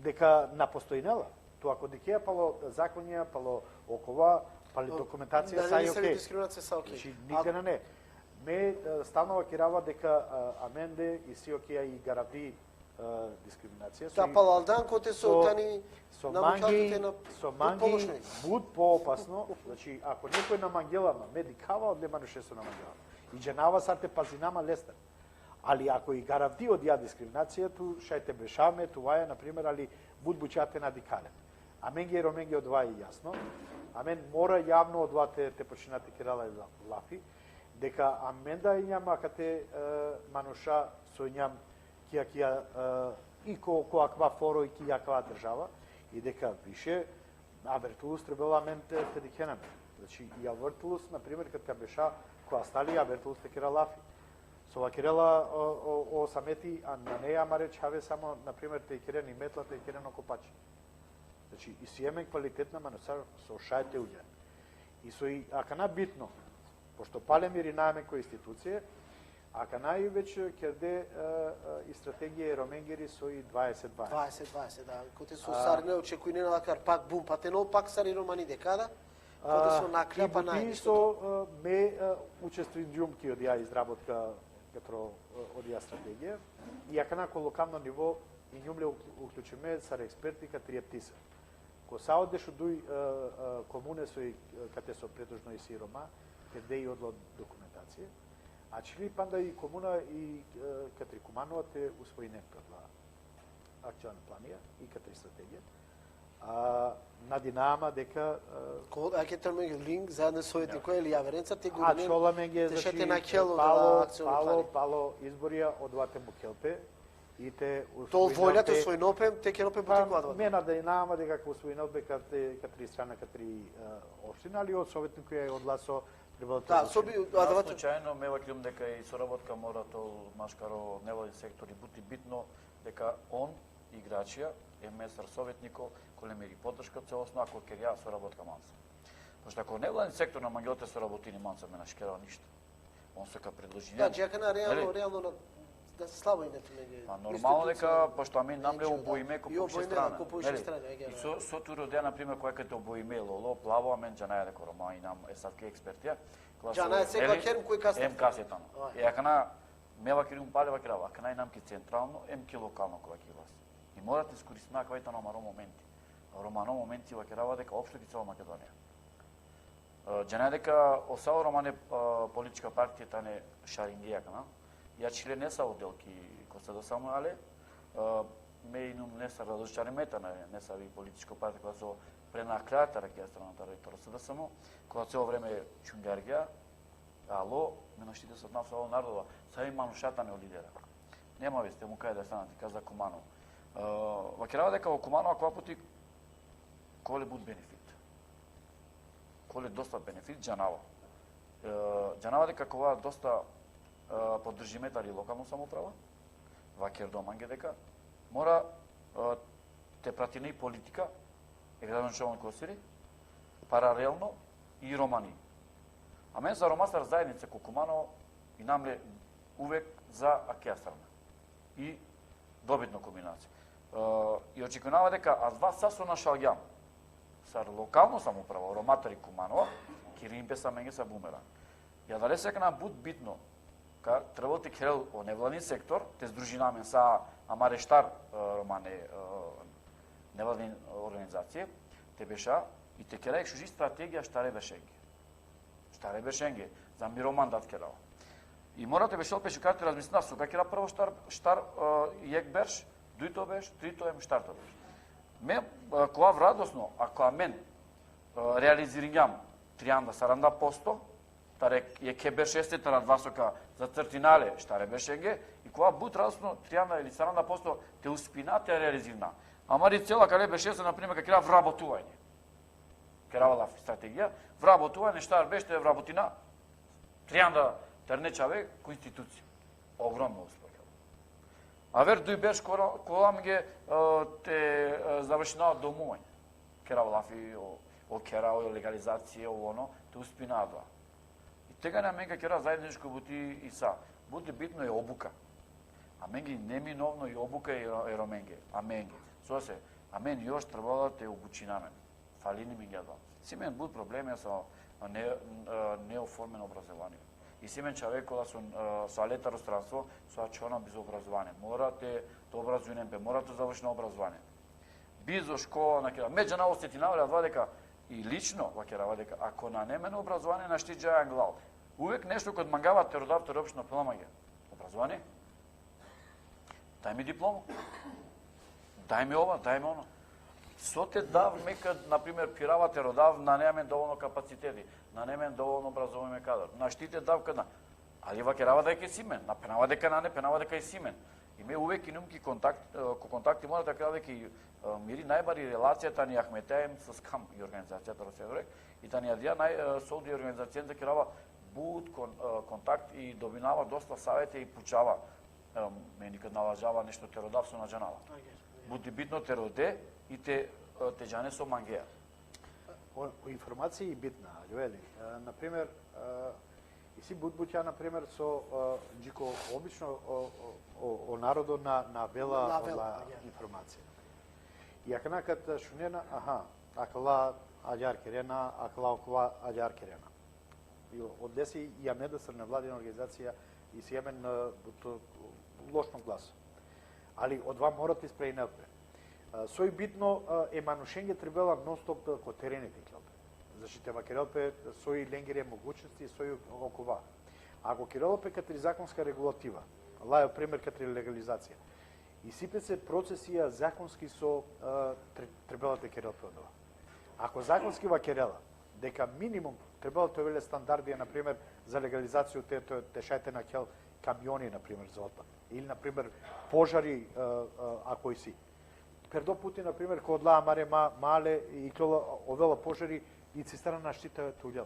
Дека напостоинела. Тоа ако дикеја пало законија, пало окова, пали документација са и окей. Дискриминација са окей. Значи, нигде на не. Ме стално вакерава дека аменде и си океја и гарави дискриминација. Да, пало алдан коте со тани со манги, буд поопасно. Значи, ако некој на мангелама медикава, од нема нешто на мангелама. И дженава сарте пазинама лестер. Али ако и гаравди од ја дискриминација, ту шајте бешаме, това е, например, али буд бучате на дикале. А менге и роменге од два е јасно. А мен мора јавно од два те починати керала и лафи, дека аменда и њама кате мануша со њам кија и ко аква форо и кија аква држава, и дека више авертулус требала мен те дикенаме. Значи, и авертулус, например, кад беша која стали, авертулус те кера лафи. Со вакерела о самети, а на неја амаре Чаве само, например, те керени метла, те керено копачи. Значи, и си емен квалитетна мануса со шајте уѓа. И со и, акана битно, пошто Палемир и најме кој институција, ака највеќе керде и стратегија Роменгери со и 20-20. 20-20, да. Коте со сар не очекуј не накар пак бум патено, пак сар и Романи декада. Коте со накляпа нај. И со ме учествуин џумки од ја изработка катро од ја стратегија. И ака на локално ниво и њумле уклучиме сар експерти катри ептиса. Ко са одеш дуј комуне со и кате со претежно и сирома, каде и одло документација. А чили панда и комуна и катри Куманова те усвоине тоа акционна планија и катри стратегија. На Динама дека Аќе термење линк заедно со овие кој или јаверенца те години. А чола меѓе зашите на кело пало изборија од вате му келпе и те тол волјата свој нопем те ќе нопем потекуваат. Мена да и нама дека ко усвоинал бека катри страна катри општина, али од советник кој е одласо требало да соби случајно ме ваќам дека и соработка мора тол машкаро невладин сектор и бути битно дека он играчија е месар советнико кој мери поддршка целосно ако ќе ја соработка манса. Пошто ако невладин сектор на мангелите соработини манса ме нашкера ништо. Он сека предложи. Да, дека на реално да се слабо името меѓу. Па нормално дека пошто ами намле обоиме ко поише страна. И со туродеа на пример кој кај обоиме лоло плаво амен џанаја дека рома и нам есавке експертија. Џанаја секој керм кој каста. Ем касетан. И ака на мева керум палева крава, ака нај нам ки централно, ем ки локално кој ки власт. И морате искористиме аквајта на маро моменти. Романо моменти вакерава дека општо ки цела Македонија. Џанаја дека осао романе политичка партија тане шарингија кана. Ја чиле не са оделки кој се да само але ме инум не са различари метана, не са ви политичко партија која со пренакрата ракија страната ректора се да само, која цело време чунгаргија, ало, ме наштите со нас ово народова, са и манушата не лидера. Нема весте му кај да станати, каза Куманов. Вакерава дека во Куманов аква пути коле буд бенефит. Коле доста бенефит, Џанава. Џанава дека кога доста поддржи метари локално самоуправа, вакер доманге дека мора те прати не и политика, е градончевон Косири, паралелно и Романи. А мен за ромастар заедница Кукумано и намле увек за акеја страна. И добитна комбинација. И очекувава дека аз два са со нашалѓам. Сар локално самоуправа, роматари Куманова, Киримпе са менге са бумера. Ја дале сека на буд битно, ка требал те керел о невладин сектор, те сдружи намен са Амарештар романе невладин организација, те беша и те кераек шужи стратегија штаре бешенге. Штаре бешенге, за миромандат керал. И морате бешел пешукарите размислена, сука кера прво штар јек берш, дуито беш, трито ем штарто беш. Ме, која врадосно, ако мен реализирањам 30-40%, тарек е ке беше естетара двасока за цртинале штаре бешенге, и која буд радосно 30 или 40% те успина те реализирна. Амари цела кале беше, например, кера вработување. Керавала стратегија, вработување штар беше вработина 30 тернечаве ко институција. Огромно успех. А вер дуј беш колам ге те завршинава домување. Керавала фи о керао легализација о оно те успинава. И тега на менга кера заедничко бути и са. Буде битно е обука. А менги неминовно и обука е роменге. А менги. Со се, а мен још требало да те обучи на мен. Фалини ми геда. Си мен буд проблеми со неоформено образование. И си мен човек кога со алетаро странство, со чона без образование. Морате да образување, морате да завршено образование. Бизо школа на кера. Меѓу на остетинава два дека и лично во керава дека ако на немено образование на шти джајан глав. Увек нешто код мангава теродав теропшно пламање. Образование? Дај ми диплома. Дај ми ова, дај ми оно. Со те дав мека, например, пирава теродав, на немен доволно капацитети, на немен доволно образовање кадар. На штите дав када. Али ва керава дека е симен, на пенава дека на не, пенава дека е симен. И ме увек инумки контакти мора да кажа дека мири најбари релацијата ни Ахметеем со КАМ и организацијата Роседорек и та ни јадија најсолди организацијата керава буд контакт и добинава доста савети и пучава. Ме никад налажава нешто теродав со наџанала. Буди битно тероде и те джане со мангеа. Информација е битна, љуели. Например, и си будбуќа, например, со джико обично о народо на вела информација. И ако накад шунена, акала аѓар керена, акала окова аѓар керена. И од деси ја медасар на владина организација и си јамен лошно глас. Али од два морате испрејнапе. Сој битно е манушенге требала нон-стоп ко терените клопе. Зашите вакерелпе сој ленгере могуćности сој окова. Ако керелпе катри законска регулатива, лајо пример катри легализација. И сипе се процесија законски со требалате керелпе од ова. Ако законски вакерела, дека минимум требало тоа веле стандарди, например, за легализација те шајте на кел камиони, например, за отпад. Или, например, пожари, ако и си. Пердо пути, например, кod la mare male и клола овела пожари и цистерна на штита туљал.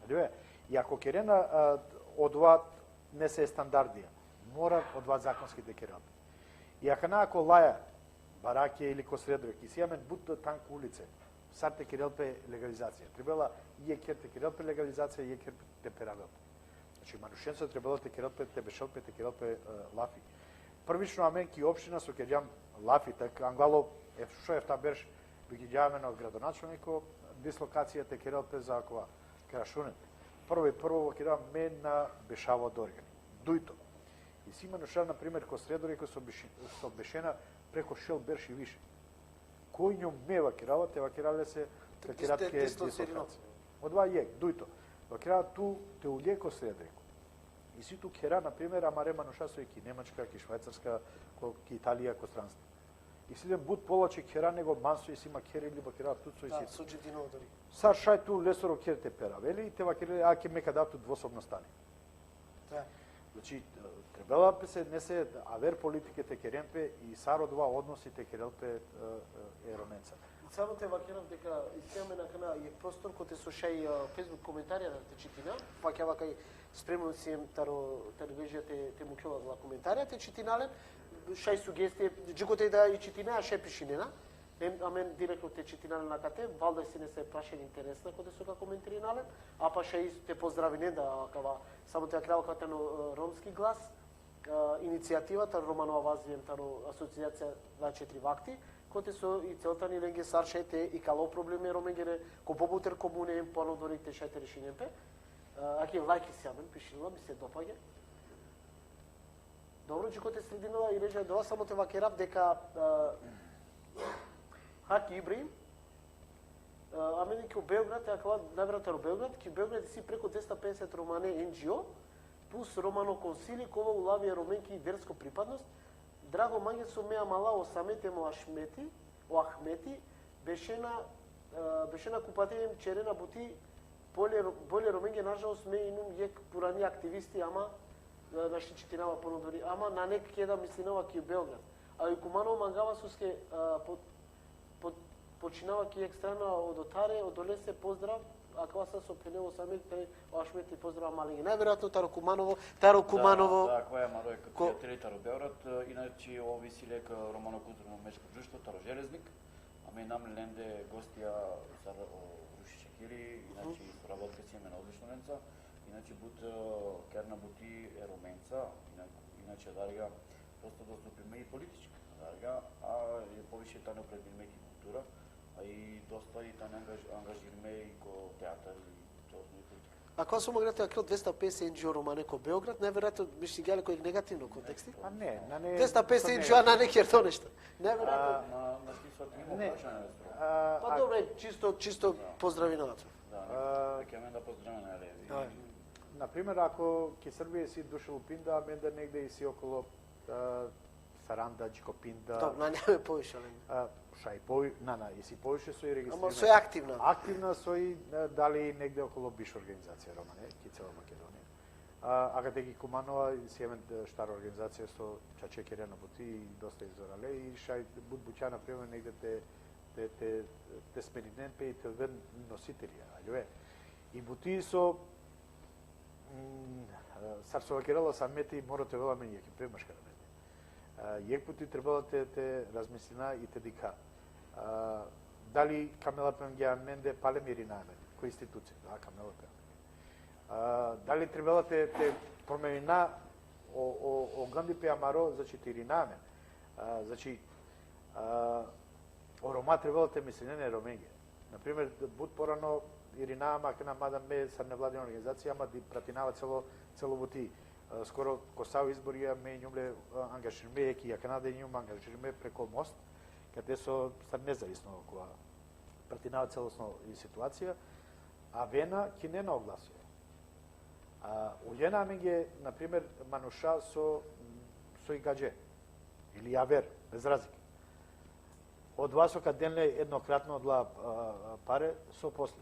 Алије, и ако керена од ова не се стандардија, мора од ова законски да керат. И ако ако лаја бараке или косредовек и сијамен бут танку улице, сарте керелпе легализација. Требала и екерте керелпе легализација и екерте перавелпе. Значи, манушенцо требало те керелпе, те бешелпе, те керелпе лафи. Првично аменки општина со кеѓам лафи, так англало шо е та берш виѓајаме на градоначалнико дислокацијата керелпе за акова крашунете. Прво во кера мен на бешаво доргани. Дујто. И си има ношел, например, ко средореко со бешена преко шел берш и више. Кој њом мева керава, те вакерале се кератке дислокација. Од два јек, дујто. Вакера ту те уљеко средореко. И си ту кера, например, амаре мануша со ки Немачка, ки Швајцарска, ки Италија, ко странство. И си ден буд полаче кера него мансо и си ма кера или бакера туцо и си. Да, со джетиново дори. Сар шај ту лесоро керте пера, вели и те вакера аке мека дату двособно стане. Да. Значи требала се не се авер политиките керемпе и сар од ова односите керелпе еронеца. Само те вакерам дека истеме на кана е простор кој те слушај Facebook коментарија на те читина, ваќава кај спремно си таро телевизија те мукјова за коментарија те читинале, шај сугестија, джикоте да и читина, шај пишинена. Амен директно те читинале на кате, валда си не се прашен интересна коде со како коментаринале, а па ше те поздрави не да кава само те крава кате на ромски глас, иницијативата Романова Вазием таро асоциација 24 вакти, коте со и целта ни ленге саршете и кало проблеми роменгере ко побутер комуне им поно дорите шете решенемпе. Аки лајки сјамен пишила ми се допаѓа. Добро че коте срединова и режа доа само те вакерав дека Хаки Ибрим, аменики у Белград, акава најверојатно у Белград, ки Белград си преку 250 романе НГО, плюс романо консили, кова улавија роменки и верско припадност, Драго мање со меа мала осамете му Ахмети, беше на купатеем черена бути, боле роменги, нажалост, ме инум јек пурани активисти, ама, наши читинава понудори, ама на нек кеда мислинова ки у Белград. А и кумано мангава суске починава ки екстрана од отаре, од олесе поздрав, а кога се со пенево самите Ашмети поздрав малиги. Најверојатно Таро Куманово. Да, која е Марој како пријатели Таро Белград, иначе ови си лек Романо културно мешко друштво Таро Железник, ами нам ленде гостија за Руши Шекири, иначе работка си име на одлично ленца, иначе бут керна бути е роменца, иначе дарга просто доступиме и политички, дарга, а е повише тане определиме и култура, а и доста и тане ангажириме и ко театар и точно и политика. А кога сум град акрил 250 NGO романе ко Белград, најверојатно би си геле кој негативно контексти? А не, 250 NGO на не керто нешто. Најверојатно. На смислот има прашање на струва. Па добре, чисто поздрави на ватро. Да, ќе мен да поздравам на Леви. Например, ако ке Србија си дошол Пинда, мен да негде и си около Саранда, Джикопинда. Добро, на не повише, але. Шај пој, и си повише со и регистрирана. Ама со активна. Активна со и дали негде около биш организација романе, ки цела Македонија. А каде ги Куманова си емен штара организација со Чаче Керена бути и доста изорале и шај буд буќа на пример негде те сменинен пе и те вен носители, ајде. И бути со Сарсовакерала самети морате вела мен јеки премашка на мене. Јек пути требало те размислина и те дика. Дали Камела Пенгеа менде палемири на мен, кој институција, да, Камела Пенгеа. Дали требало те променина о Ганди Пеамаро за 4 на мен. Значи, о Рома требало те мислине роменге. Например, буд порано Ирина Макна мада ме са невладина организација, ама ди пратинава цело бути. Скоро косао изборија ме њумле ангажирме еки ја Канада њум ангажирме преко мост, каде со независно кога пратинава целосно и ситуација, а Вена ки не наогласува. Уљена меѓе, на пример, Мануша со и Гадже или Јавер, без разлика. Од вас окаденле еднократно одла паре со после.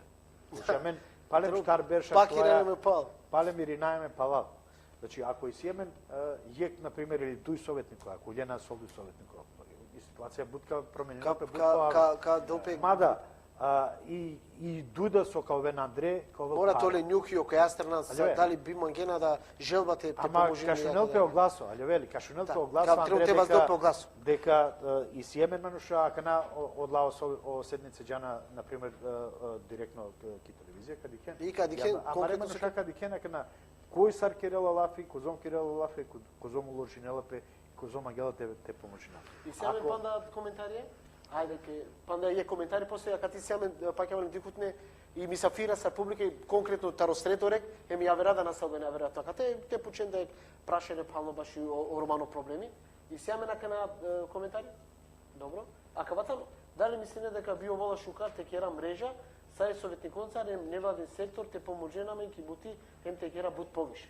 Значи, мен палем штар берша палем Иринаеме палал. Значи, ако и сиемен јек, например, или дуј советникова, ако Уљена со дуј советникова, и ситуација будка променена, мада, и Дуда со Калвен Андре, мора толе њухи око јастрна, дали би мангена да желбате те поможени. Ама Кашунел пе огласо, ајде вели, Кашунел пе огласо, Андре дека и сиемен Мануша, акана одлао о седнице џана, например, директно ки телевизија, кадикен. И кадикен, конкретно се кадикен, акана кој сар Кирила Лафи, козом Кирила Лафи, козом Улоржинела пе, козом Ангела те поможина. И сега панда коментари? Ајде ке панда е коментари после ја кати сега паќавалим дикутне и мисафира са публика и конкретно Таростреторек, еми ја верада населбе на веројатно. Кате те почен да прашене пално баш и о романо проблеми. И сега ме на коментари? Добро. А каватано, дали мислиме дека био вола шукар те кера мрежа, сај советниконца, невладен сектор те поможенаме ки бути те кера бут повише.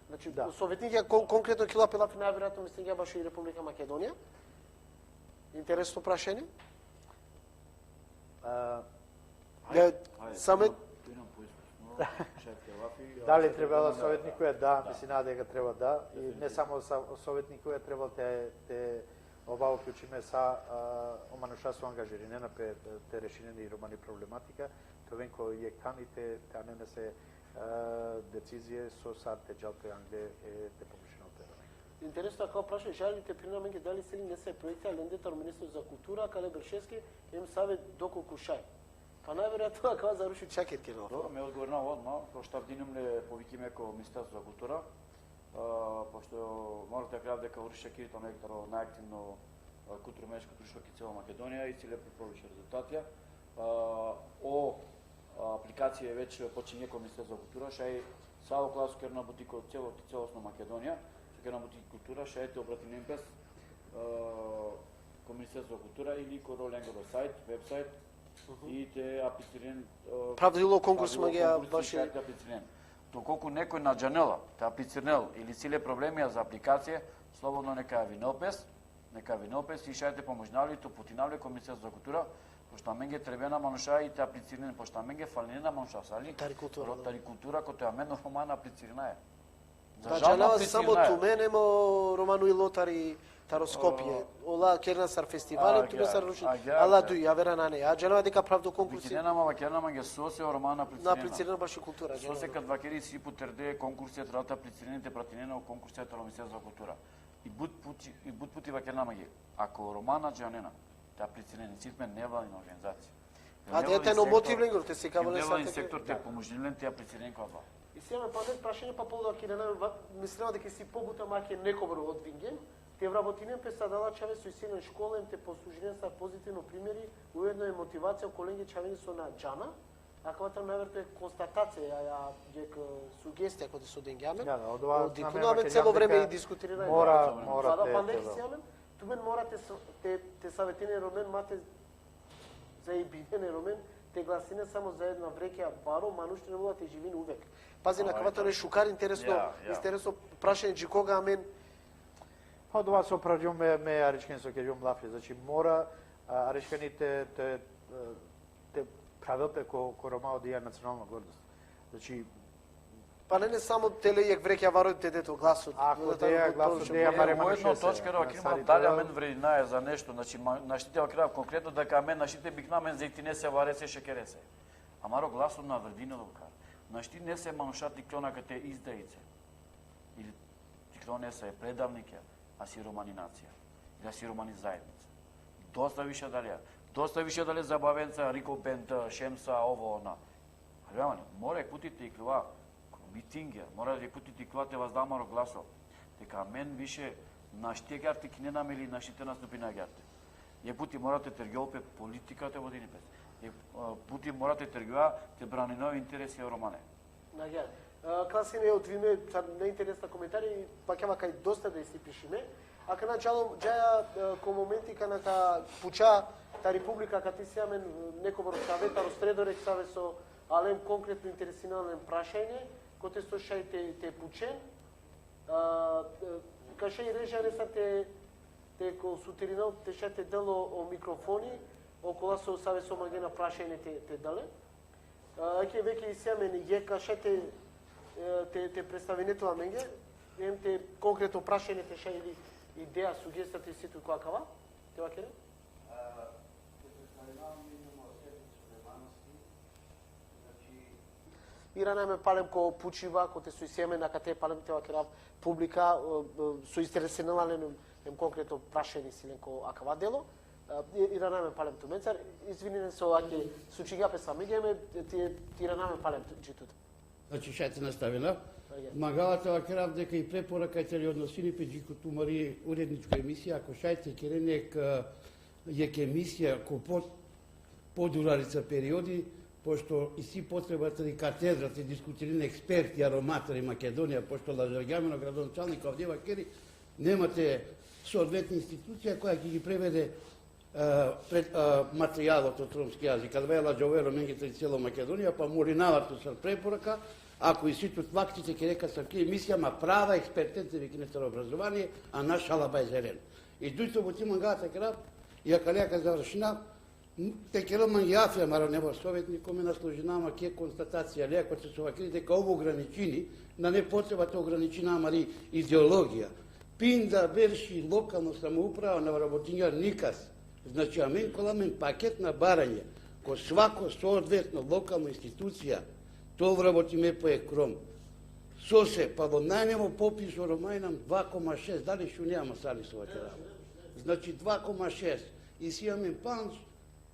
Значи, да. Советникија конкретно кила пелафи најверојатно мислам ја баш и Република Македонија. Интересно прашање. Саме дали требала советникоја? Да, мислам дека треба да. И не само советникоја, треба те ова уклучиме са омануша со ангажиране на те решение и романи проблематика, тоа венко е каните, не се децизија со сарте джалпе англе те помишено те. Интересно како прашање, жалите при наменке дали се не се проекти лендетар Министерство за култура, каде Бершевски им савет доколку шај. Па најверојатно како заруши чакет кено. Добро, ме одговорна одма, пошто динум ле повикиме ко Министерство за култура, пошто морате да кажам дека Уриша Кирито некаро најактивно културно-медичко друштво ки цела Македонија и целе повише резултати. Апликација веќе почиње ко Министерство за култура, шај Саво класу ке работи ко целосно Македонија, ке работи култура, шај те обрати немпес ко Министерство за култура или ко Роленгоро сайт, вебсайт и те аплицирен правило конкурс магија баш доколку некој на джанела те аплицирнел или силе проблеми за апликација, слободно нека ви неопес и шајте поможнали то потинавле ко Министерство за култура, пошто менге требена мануша и те аплицирнен, пошто менге фалнена мануша сали. Тари култура која мено романа аплицирна е. Та джанела само туме немо Роману и Лотари Тароскопие. Ола Кернасар фестивале туме се руши. Ала дуи авера на не. А джанела дека правдо конкурси. Викинена ма ге сосе романа аплицирна. На аплицирна баш култура. Сосе кад вакери си потерде конкурсијата рата аплицирените пратинена конкурсијата на Министерство за култура. И буд пути вакерна маги. Ако романа джанена те аплицирани ситме невладина организација. А дете но мотивлен те се кавале са невладин сектор те поможнилен те аплицирани кога два. И сега па не прашање па полуда ки на мислеме дека си побута маќе некобро од Винген. Те вработинем пе садала чаве со силен школен те послужилен са позитивно примери, уедно е мотивација коленги чавени со на джана. Ако там наверно е констатација, дека сугестија кога се оденгаме. Да, одова дикунаме цело време и дискутираме. Мора да пандексијален. Тумен морате те саветине ромен мате за ибидене ромен те гласине само за една вреќа баро, манушти не могат да живин увек. Пази на кавато не шукар интересно прашање чи кога амен. Од ова со праѓум ме аричкен со кеѓум лафи, значи мора аричканите те правилте ко Рома одија национална гордост. Значи па не само телејек вреќа вародите дето гласот. Ако деја гласот деја барем една точка рокима дали мен вредина за нешто, значи наштите вакрав конкретно дека мен наштите бикнамен за не се варесе шекересе. Амаро гласот на вредина докар. Нашти не се манушат тиклона кате издаице. Или тиклоне се предавнике, а си романинација. Или си романи заедница. Доста више дали забавенца, Рико Бенд, Шемса, ово, она. Реално, мора путите и клива митингер, мора да путите и клива те воздамаро гласо. Дека мен више нашите гарти ки не намели нашите наступи на гарти. Ја пути морате тергјолпе политиката во Динипес. Пути морате тергјоа те брани нови интереси романе. Наѓа. Класине од виме неинтересна коментари, пакема кај доста да си пишиме. А кана джаја ко моменти кана та пуча та република кати се амен некобро савета Ростредорек саве со алем конкретно интересинален прашање, коте со шај те пучен. Каша и режане са те консултиринал те шате дело о микрофони, окола со саве со магена прашање те дале. Аке веќе и семен е кашете те представенето аменге, ем те конкретно прашање те ша или идеја, сугестија те ситу какава? Те вакере? Ирана ме палем ко пучива, ко те со семен на кате палем те вакера публика со интересенален ем конкретно прашање силен ко акава дело. Ирана ме палем ту менцар, извинене со аке сучига сами геме Ирана ме палем джитут. Значи шајте наставена. Магалата вакерав дека и препоракајте ли односини педжико тумари уредничка емисија, ако шајте керенек јек емисија ко подурарица периоди, пошто и си потребата и катедрата и дискутирани експерти, ароматори Македонија, пошто лажаргамено градоначалник овде вакери, немате соодветна институција која ќе ги преведе материјалот од ромски јазик. Кад вела Джоверо менгите цело Македонија, па моринавато со препорака, ако и ситут фактите ќе река са ке емисија, ма права експертенте викинетар образование, а наш алабај зелен. И дујто во ти мангата крав, и акалека завршина, те керо мангиафија, маро не во советник, коме наслужинама ке констатација, лекот се совакри, дека ово ограничини, на не потребата ограничина, мари идеологија. Пинда, верши, локално самоуправа на работиња никас. Значи, амен коламен пакет на барање, ко свако соодветно локална институција, то вработиме по екром. Со се, па во најнемо попис во Ромајнам 2,6, дали шу няма сали со ваќе работа. Значи 2,6. И си имаме панч,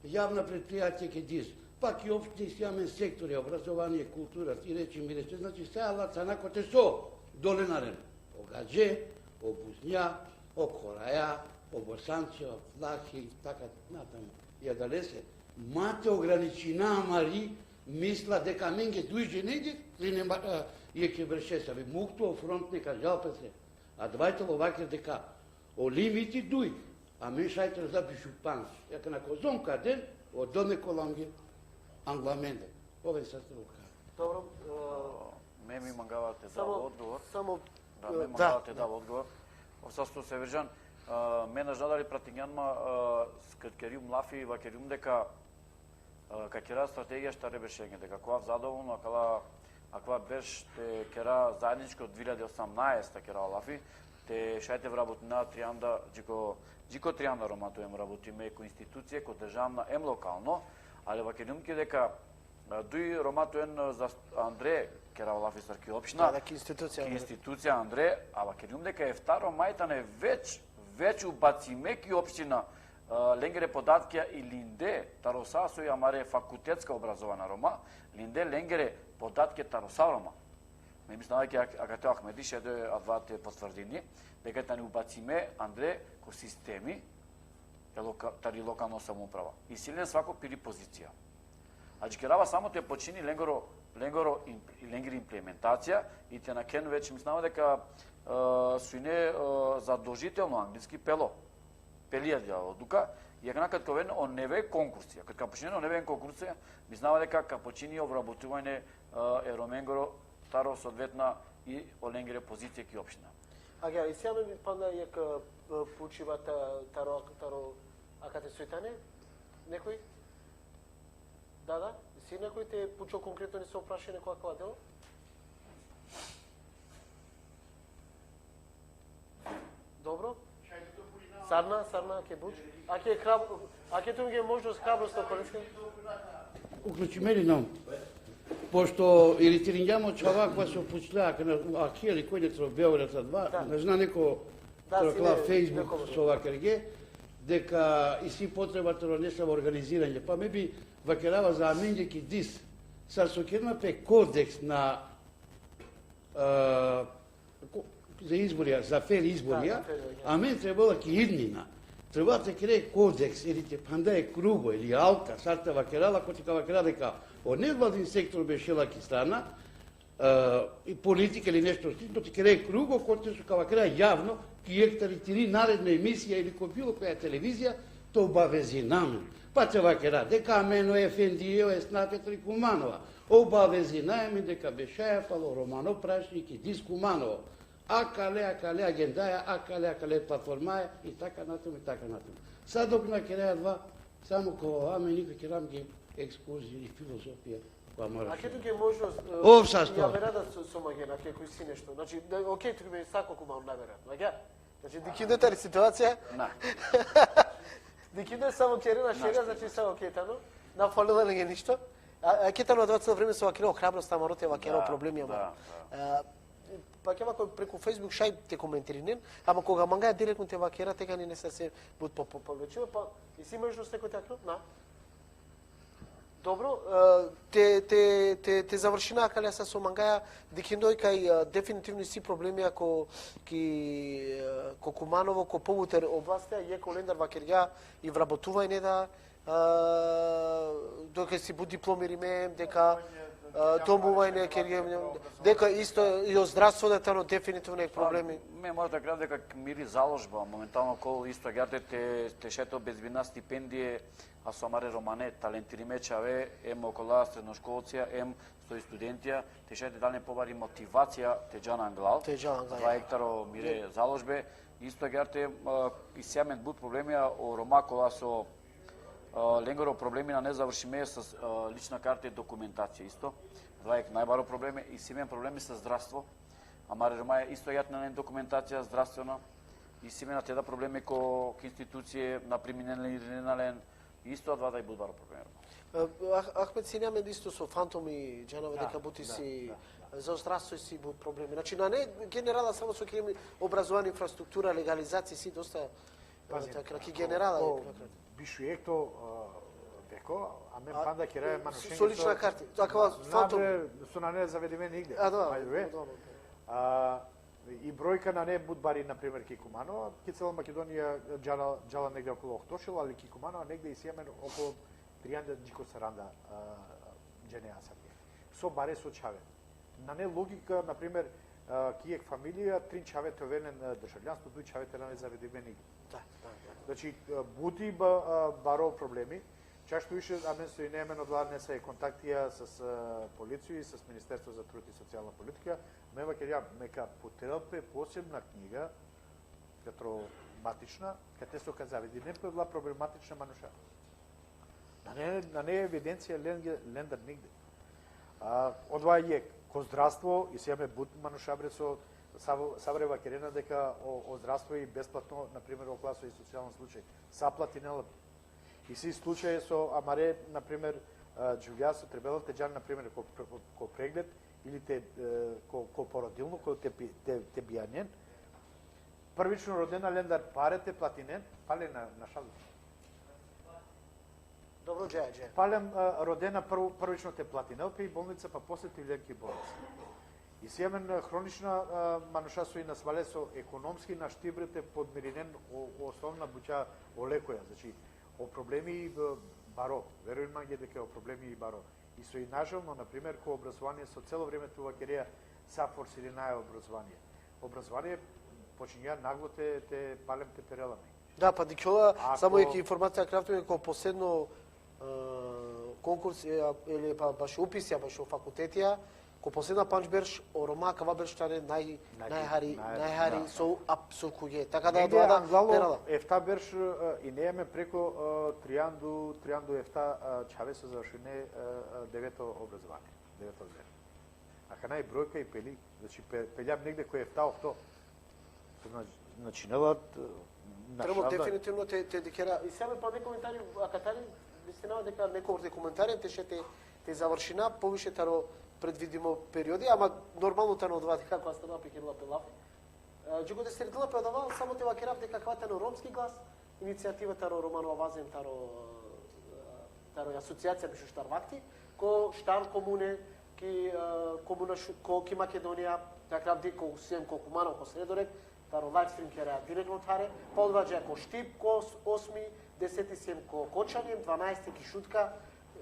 јавна предпријатие ке диз. Пак и општини си имаме сектори, образование, култура, и речи ми рече. Значи сега лаца накоте со доленарен. О Гадже, о Бузња, о Кораја, о Босанче, о Флахи, така натаму. Ја дале се. Мате ограничина мари, мисла дека менге дујже неге, и ќе врше се. Мукту о фронт нека жалпе се. А двајтел оваќе дека о лимити дуј. А мен шајтер запишу панс. Јака на козомка ден, о доне коламге, англаменде. Ове са струка. Добро. Ме ми мангавате дава одговор. Да, ме да. мангавате дава одговор. Осасто се вержан, мене жадали пратињанма скаткерим лафи вакерим дека какера стратегија шта ребешење, дека кога задоволно, аква беш те кера заедничко од 2018 кера лафи, те шајте вработина тријанда, джико тријанда ромато ем работиме ко институција, ко државна, ем локално, але вакерумки дека дуј ромато ен за Андре кера лафи сарки опшина, Да, ки институција Андре, а вакерум дека е втаро мајтане веќе убациме ки општина ленгере податкија и линде тароса со јамаре факултетска образована рома, линде ленгере податкија тароса рома. Ме мислам дека акате Ахмеди ше де адвате потврдини дека тани убациме Андре ко системи тари локална самоуправа. И силен свако пири позиција. А джикерава само те почини ленгери имплементација и те на кен веќе мислам дека суине задолжително англиски пелија одука, и кад ковен он неве конкурсија. Кад почине он неве конкурсија, ми знава дека кад почини обработување ероменгоро таро соодветна и оленгере позиција ки општина. Ага, и сега ми панда јак получива таро акате суитане? Некој? Да. Си некој те пучо конкретно не се опрашање некоја дело? Добро? Сарна, ке буч. Аке ту ми ге можност храброст да користим? Уклучи мери нам. Пошто или тиринѓамо чаваква со пучлак на акели кој не тро Београд 2, не зна неко троклав Facebook со вакерге, дека и си потребата не се организирање. Па ме би вакерава за аменѓе ки дис. Сар со кернапе кодекс на за изборија, за фер изборија, а мен требала ки иднина. Треба да крее кодекс или те пандаe круго или алка, сарта вакерала котика вакера дека од невладин сектор бешела ки страна и политика или нешто слично ти крее круго кој се вакера јавно ки ектари тири наредна емисија или кој било која телевизија то обавези намен. Па те вакера дека мено ефендио е снапетри Куманова. Обавези намен дека бешаја пало Романов прашник и дис Куманова. Акале агендаја, акале платформаја и така натаму и така натаму. Садок на кереја два, само ко аме никој керам ги екскурзија и филозофија која мора. А ке туке можност ја верада со магена, ке кој си нешто. Значи, окей, туке ме сако кумам наверојатно, маѓа. Значи, дикиде тари ситуација. На. Дикиде само керена шега, значи само кетано. На фалила не ништо. А кетано од цело време со вакино храброст, ама роте вакино проблеми, ама. Па ќе вако преку Facebook шај те коментиринен, ама кога мангаја директно те вакера, тека не се буд повлечува, па и си можност некој такно? На. Добро, те завршина каля са со мангаја дикиндој кај дефинитивно си проблеми ако ко Куманово, ко повутер областта, е колендар вакерја и вработување да дока си буд дипломириме, дека домување дека исто и од здравството но дефинитивно е проблеми. Ме може да кажам дека мири заложба моментално кол исто гарде те шето безбина стипендија, а со маре романе талентириме чаве ем окола средношколција, ем со студентија, те шете дане побари мотивација те джана англал. 2 хектаро мире заложбе, исто гарде и семен буд проблеми о ромакола со ленгоро проблеми на незавршиме с лична карта и документација исто. Това е најбаро проблеми и симен проблеми со здравство. Ама Рома исто јатна документација здравствена и симен теда проблеми ко институције на преминелен или ненален исто два да и будбаро проблеми. Ахмед си нема исто со фантоми џанава дека бути си за здравство си буд проблеми. Значи на не генерала само со ќе образование, инфраструктура, легализација си доста така ки генерала бишу екто веко, а мен панда ќе рај манушенко. Со лична карта. Така фантом. Со на не заведеме нигде. Да. И бројка на не будбари, например, Кикумано, ки цела Македонија джала негде околу Охтошил, али Кикумано негде и Сиемен околу 300 джико саранда джене асаке. Со баре со чаве. На не логика, например, киек фамилија, 3 чаве товенен државјанство, 2 чаве на не заведеме нигде. Да. Значи, бути баро проблеми, чашто више, а мен со и немен одладне се контактија с полиција и с Министерство за труд и социјална политика, мева ќе ја мека потребе посебна книга, като матична, каде со казави, не била проблематична мануша. На не евиденција лендар нигде. Одва е ко здравство и сега ме бут манушабре со Саврева Керена дека о здравство и бесплатно, например, о класо и социјален случај. Саплати нела. И си случаи со Амаре, например, Джулија со требелате джан, например, ко преглед или ко породилно, ко те бијанен. Првично родена лендар парете платинен, пале на шалу. Добро, джеја. Палем родена првично те платинел, па и болница, па после ти леки болница. И сиемен хронична мануша со и на свале со економски на штибрите подмиринен основна буќа олекоја. Значи, о проблеми баро, веруjem манге дека о проблеми и баро. И со и нажално, например, ко образование со цело време това кереја са форсири нај образование. Образование почиња нагло те палем те перелами. Да, па дикола само е информација кратко како последно конкурс или па баш упис баш во факултетија, ко последна панчберш орома кава берштане најхари со куѓе. Така да доада перала. Ефта берш и нееме преко трианду ефта чаве со завршене девето образование, девето зер. Ака нај бројка и пели, значи пелјам негде кој ефта охто. Начинелат Треба дефинитивно те декера. И сега па некои коментари, акатари, вистина дека некои од коментари те завршина повише таро предвидимо периоди, ама нормално тано одвати како стана пекерла пелафи. Джуго де средила предавал само те вакерав дека кватено ромски глас, иницијатива таро Романова Вазен таро асоциација беше штарвакти, ко штар комуне ки комуна ки Македонија, така дико сем ко Кумано ко Средорек, таро лайвстрим кера директно таре, па одваѓа ко Штип, ко 8, 10 сем ко Кочаним, 12 ки Шутка,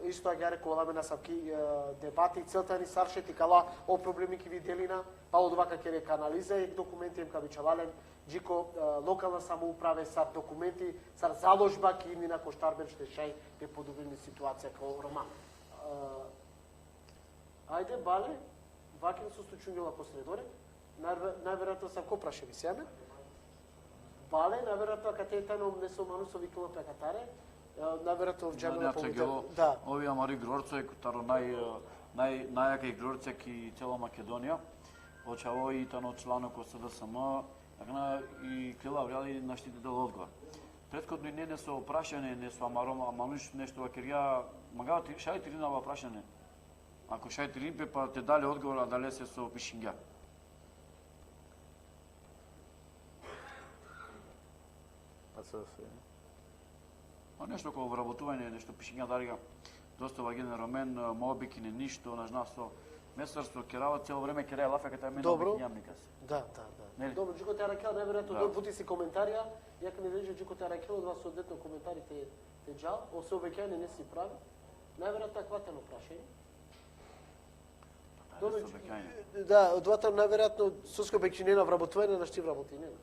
исто ја реко ламена савки дебати, целта ни саршети кала о проблеми ки виделина, па од вака ке река анализа и документи им кавичавален, джико локална самоуправе са документи, са заложба ки имина ко Штарбен ще шај те подобрени ситуација ко Роман. Ајде, бале, вакин со стучуњува ко Средоре, најверојатно сам ко прашеви семе. Бале, најверојатно катетано не со манусо викала пекатаре, најверојатно вџамила помута. Да. Овие Мари Грорце, таро најака и Грорце ки цела Македонија, очаво и тано члано ко СДСМ, така и Клила врјали наштите да одговор. Предходно и не со опрашање, не со амануш нешто вакерија, магава ти шај ти ринава прашање. Ако шај ти ринпе, па те дали одговор, а дали се со пишиња. Нешто како вработување, нешто пишиња дарига, доста вагине ромен, мобики не ништо, нажнасо, месарство, керава, цело време кереја лафе, ката мен обикињам никас. Да. Добро, Джуко те ракел, најверојатно бути си коментарија, јака ми веќе Джуко те ракел, од вас одетно коментари те джал, осе обикање не си прави, најверојатно акватено прашање. Да, од двата најверојатно соско обикинена вработување, нашти вработинена.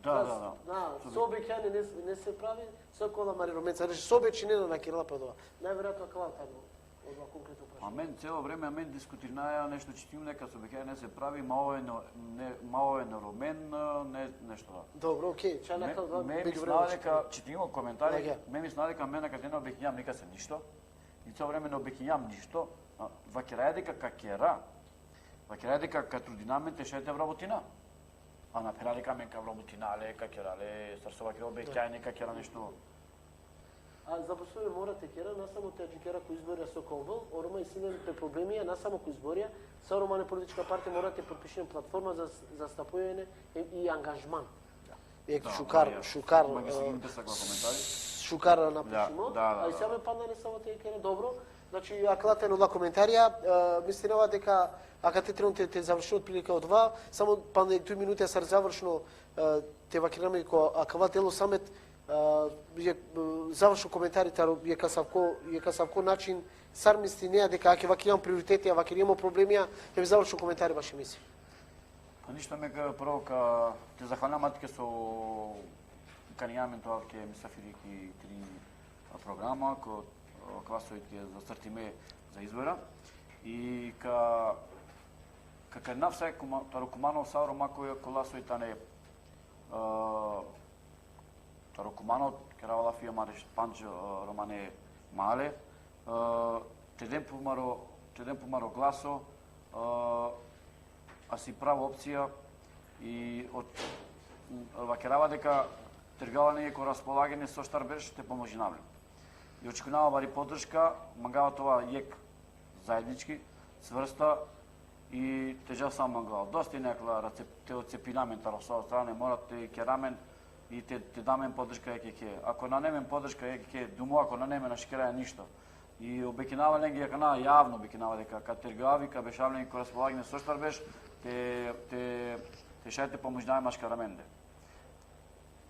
Да. Со обикање не се прави, со кола Мари Роменца, значи со обичинена на Кирила Педова. Најверојатно акватено. конкретно прашање. А мен цело време дискутираја нешто читим дека со бекај не се прави, мало е на ромен, не нешто. Добро, окей. Ме мисла дека читимо коментари, ме мисла дека мене каде не обекињам никаде ништо. И цело време не обекињам ништо. Вакерај дека какера. Вакерај дека катрудинамент шете вработина. А на пералика мен ка вработинале, какерале, старсова кера обекај нека кера нешто. Започнуваме морате кера, на само те кера кои изборија со Конвол, орома и синемите проблеми, на само кои изборија, со романе политичка партија морате подпишеме платформа за застапување и ангажман. Шукар напишимо, а и сега падна не само те кера добро. Значи, аклатен одла коментарија, мислинава дека ака те тренуте те завршено отприлика од два, само падна 2 минути сар завршено те вакираме ко акава дело самет завршно коментарите ја касавко начин сар мисли неа дека ќе ваки имам приоритети, а ваки имам проблеми, ќе ви завршно коментари баш емисија. Па ништо ме прво те захвалам атке со канијамен тоа ке мисафири ки 3 програма ко класови ќе застартиме за избора и ка навсе тарокумано саро мако коласови тане тарокумано керавала фија мареш панч романе мале теден помаро гласо а си права опција и од вакерава дека тргавање ко располагање со Штарбеш те поможи навле. И очекунава бари поддршка, мангава това јек заеднички, сврста и тежа сам мангава. Доста и некла те оцепинамен таросова страна, морат те керамен и те дамен поддршка ЕКК. Ако нанемен поддршка ЕКК думо, ако нанемен на шкераја ништо. И обекинава ленги јакана јавно обекинава дека ка тергави, ка бешавлени ко располагање со Штарбеш, те шајте помојдај машкараменде.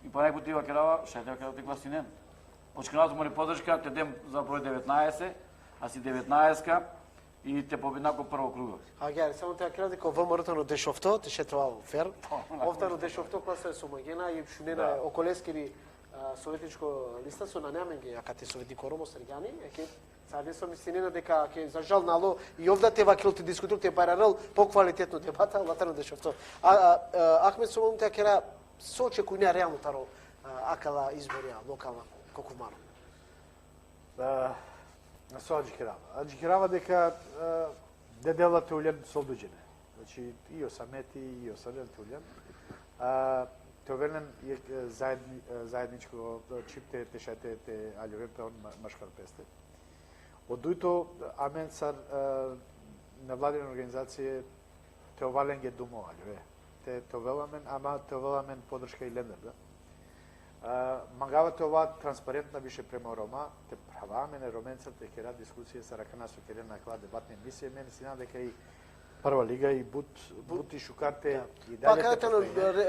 И по некој тива керава, шајте каде те гласинен. Очканато моли поддршка, те дем за број 19, а си 19-ка и те победнако прво круга. Аѓари, само те кажа дека ВМРО на Дешовто, те ше тоа фер. Овта на Дешовто класа е сомагена и шунена околескири советничко листа со нанеменге, ака те советнико Ромо Сергјани, еке саде со мислинена дека ќе за жал нало и овда те вакил те дискутир те паралел поквалитетно дебата латарно Дешовто. Ахмед Сомон те кера со очекувања реално таро акала изборија локална колку маро. Со Аџикирава. Аџикирава дека дедела Тулјан со одуѓене. Значи и осамети и осаден Тулјан. Товелен заедничко чипте тешате те алјове пеон машкар песте. Одуито амен сар невладина организација теовален ге думо алјове. Те товеламен, ама товеламен поддршка и лендер, да? Мангава това транспарентна беше према Рома, те правамене роменцата кера дискусија са ракана со керен на кла дебатни емисија, мене си надам дека и Прва лига и Бут и Шукарте и дале. Па каде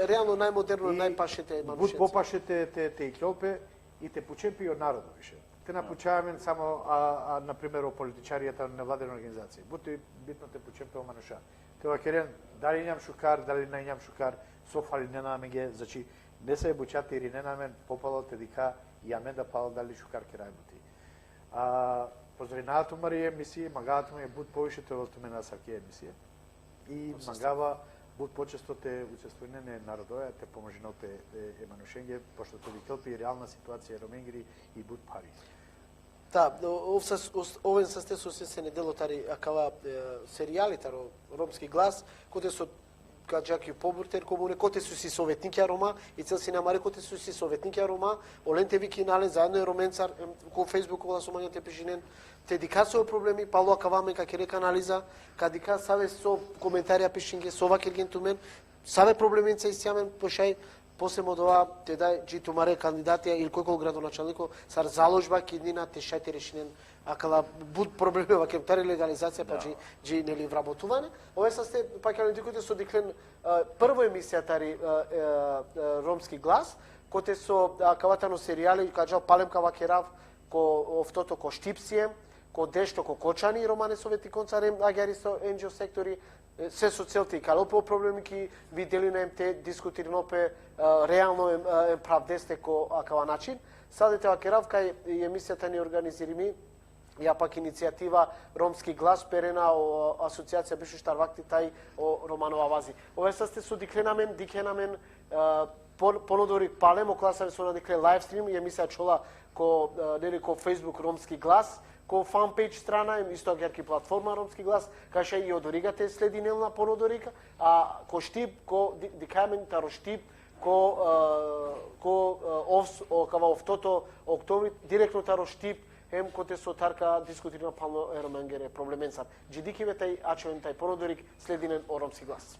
реално најмодерно, најпашете манушеци. Бут попашете те и клопе и те почепи од народот више. Те напучаваме само на пример политичаријата на невладена организација. Бут и битно те почепи од мануша. Тоа керен дали имам Шукар, дали не имам Шукар, со фали не намеге, значи не се бучати или не намен попало те дика јаме да пал дали Шукар ке рајбути. Позоринаато Марија емисија, магаато ми Бут повише тоа на саке емисија. И мангава Бут почесто те учествување на народоја, те поможиноте еманушенге, пошто тоа викелпи реална ситуација Роменгри и Бут пари. Да, овен састе со се неделотари акава серијали таро ромски глас, коде со каджаки побуртер комуне, коте су си советники Рома и цел си намаре коте су си советники Рома, оленте вики нален заедно е роменцар, ко Фейсбук кола сумања те пишинен, те дика со проблеми, пало акаваме ка керека анализа, ка дика саве со коментарија пишинге, со вакергентумен, саве проблеми се истјамен пошај, после модова те дај джи тумаре кандидатија или кој градоначалнико сар заложба киднина те шајте решенен акала буд проблеми ваке тари легализација па джи нели вработување. Ове са сте паќа дикуте со диклен прво емисија тари ромски глас, коте со акаватано серијали каджал палем кавакерав ко офтото ко Штипсием, ко Дешто ко Кочани романе совети концарем агјари со NGO сектори се со целти калопо проблеми ки видели на МТ дискутирнопе реално правдесте ко акава начин. Садете вакерав кај емисијата ни организирими ја пак иницијатива Ромски глас перена о асоциација Бишу Штарвакти тај о Романова Вази. Ове са сте со дикленамен понудори палем о класаве со надикле лайвстрим и емисија чола ко нели ко Facebook Ромски глас, ко фанпејдж страна, исто агерки платформа Ромски глас, кај и од Оригате следи нелна понудорика, а ко Штип, ко дикамен таро Штип, кава офтото октомври директно таро штип hem коте со тарка дискутирана пално ероменгере проблеменсат. Джидикиве тај ачоен тај породорик слединен оромси глас.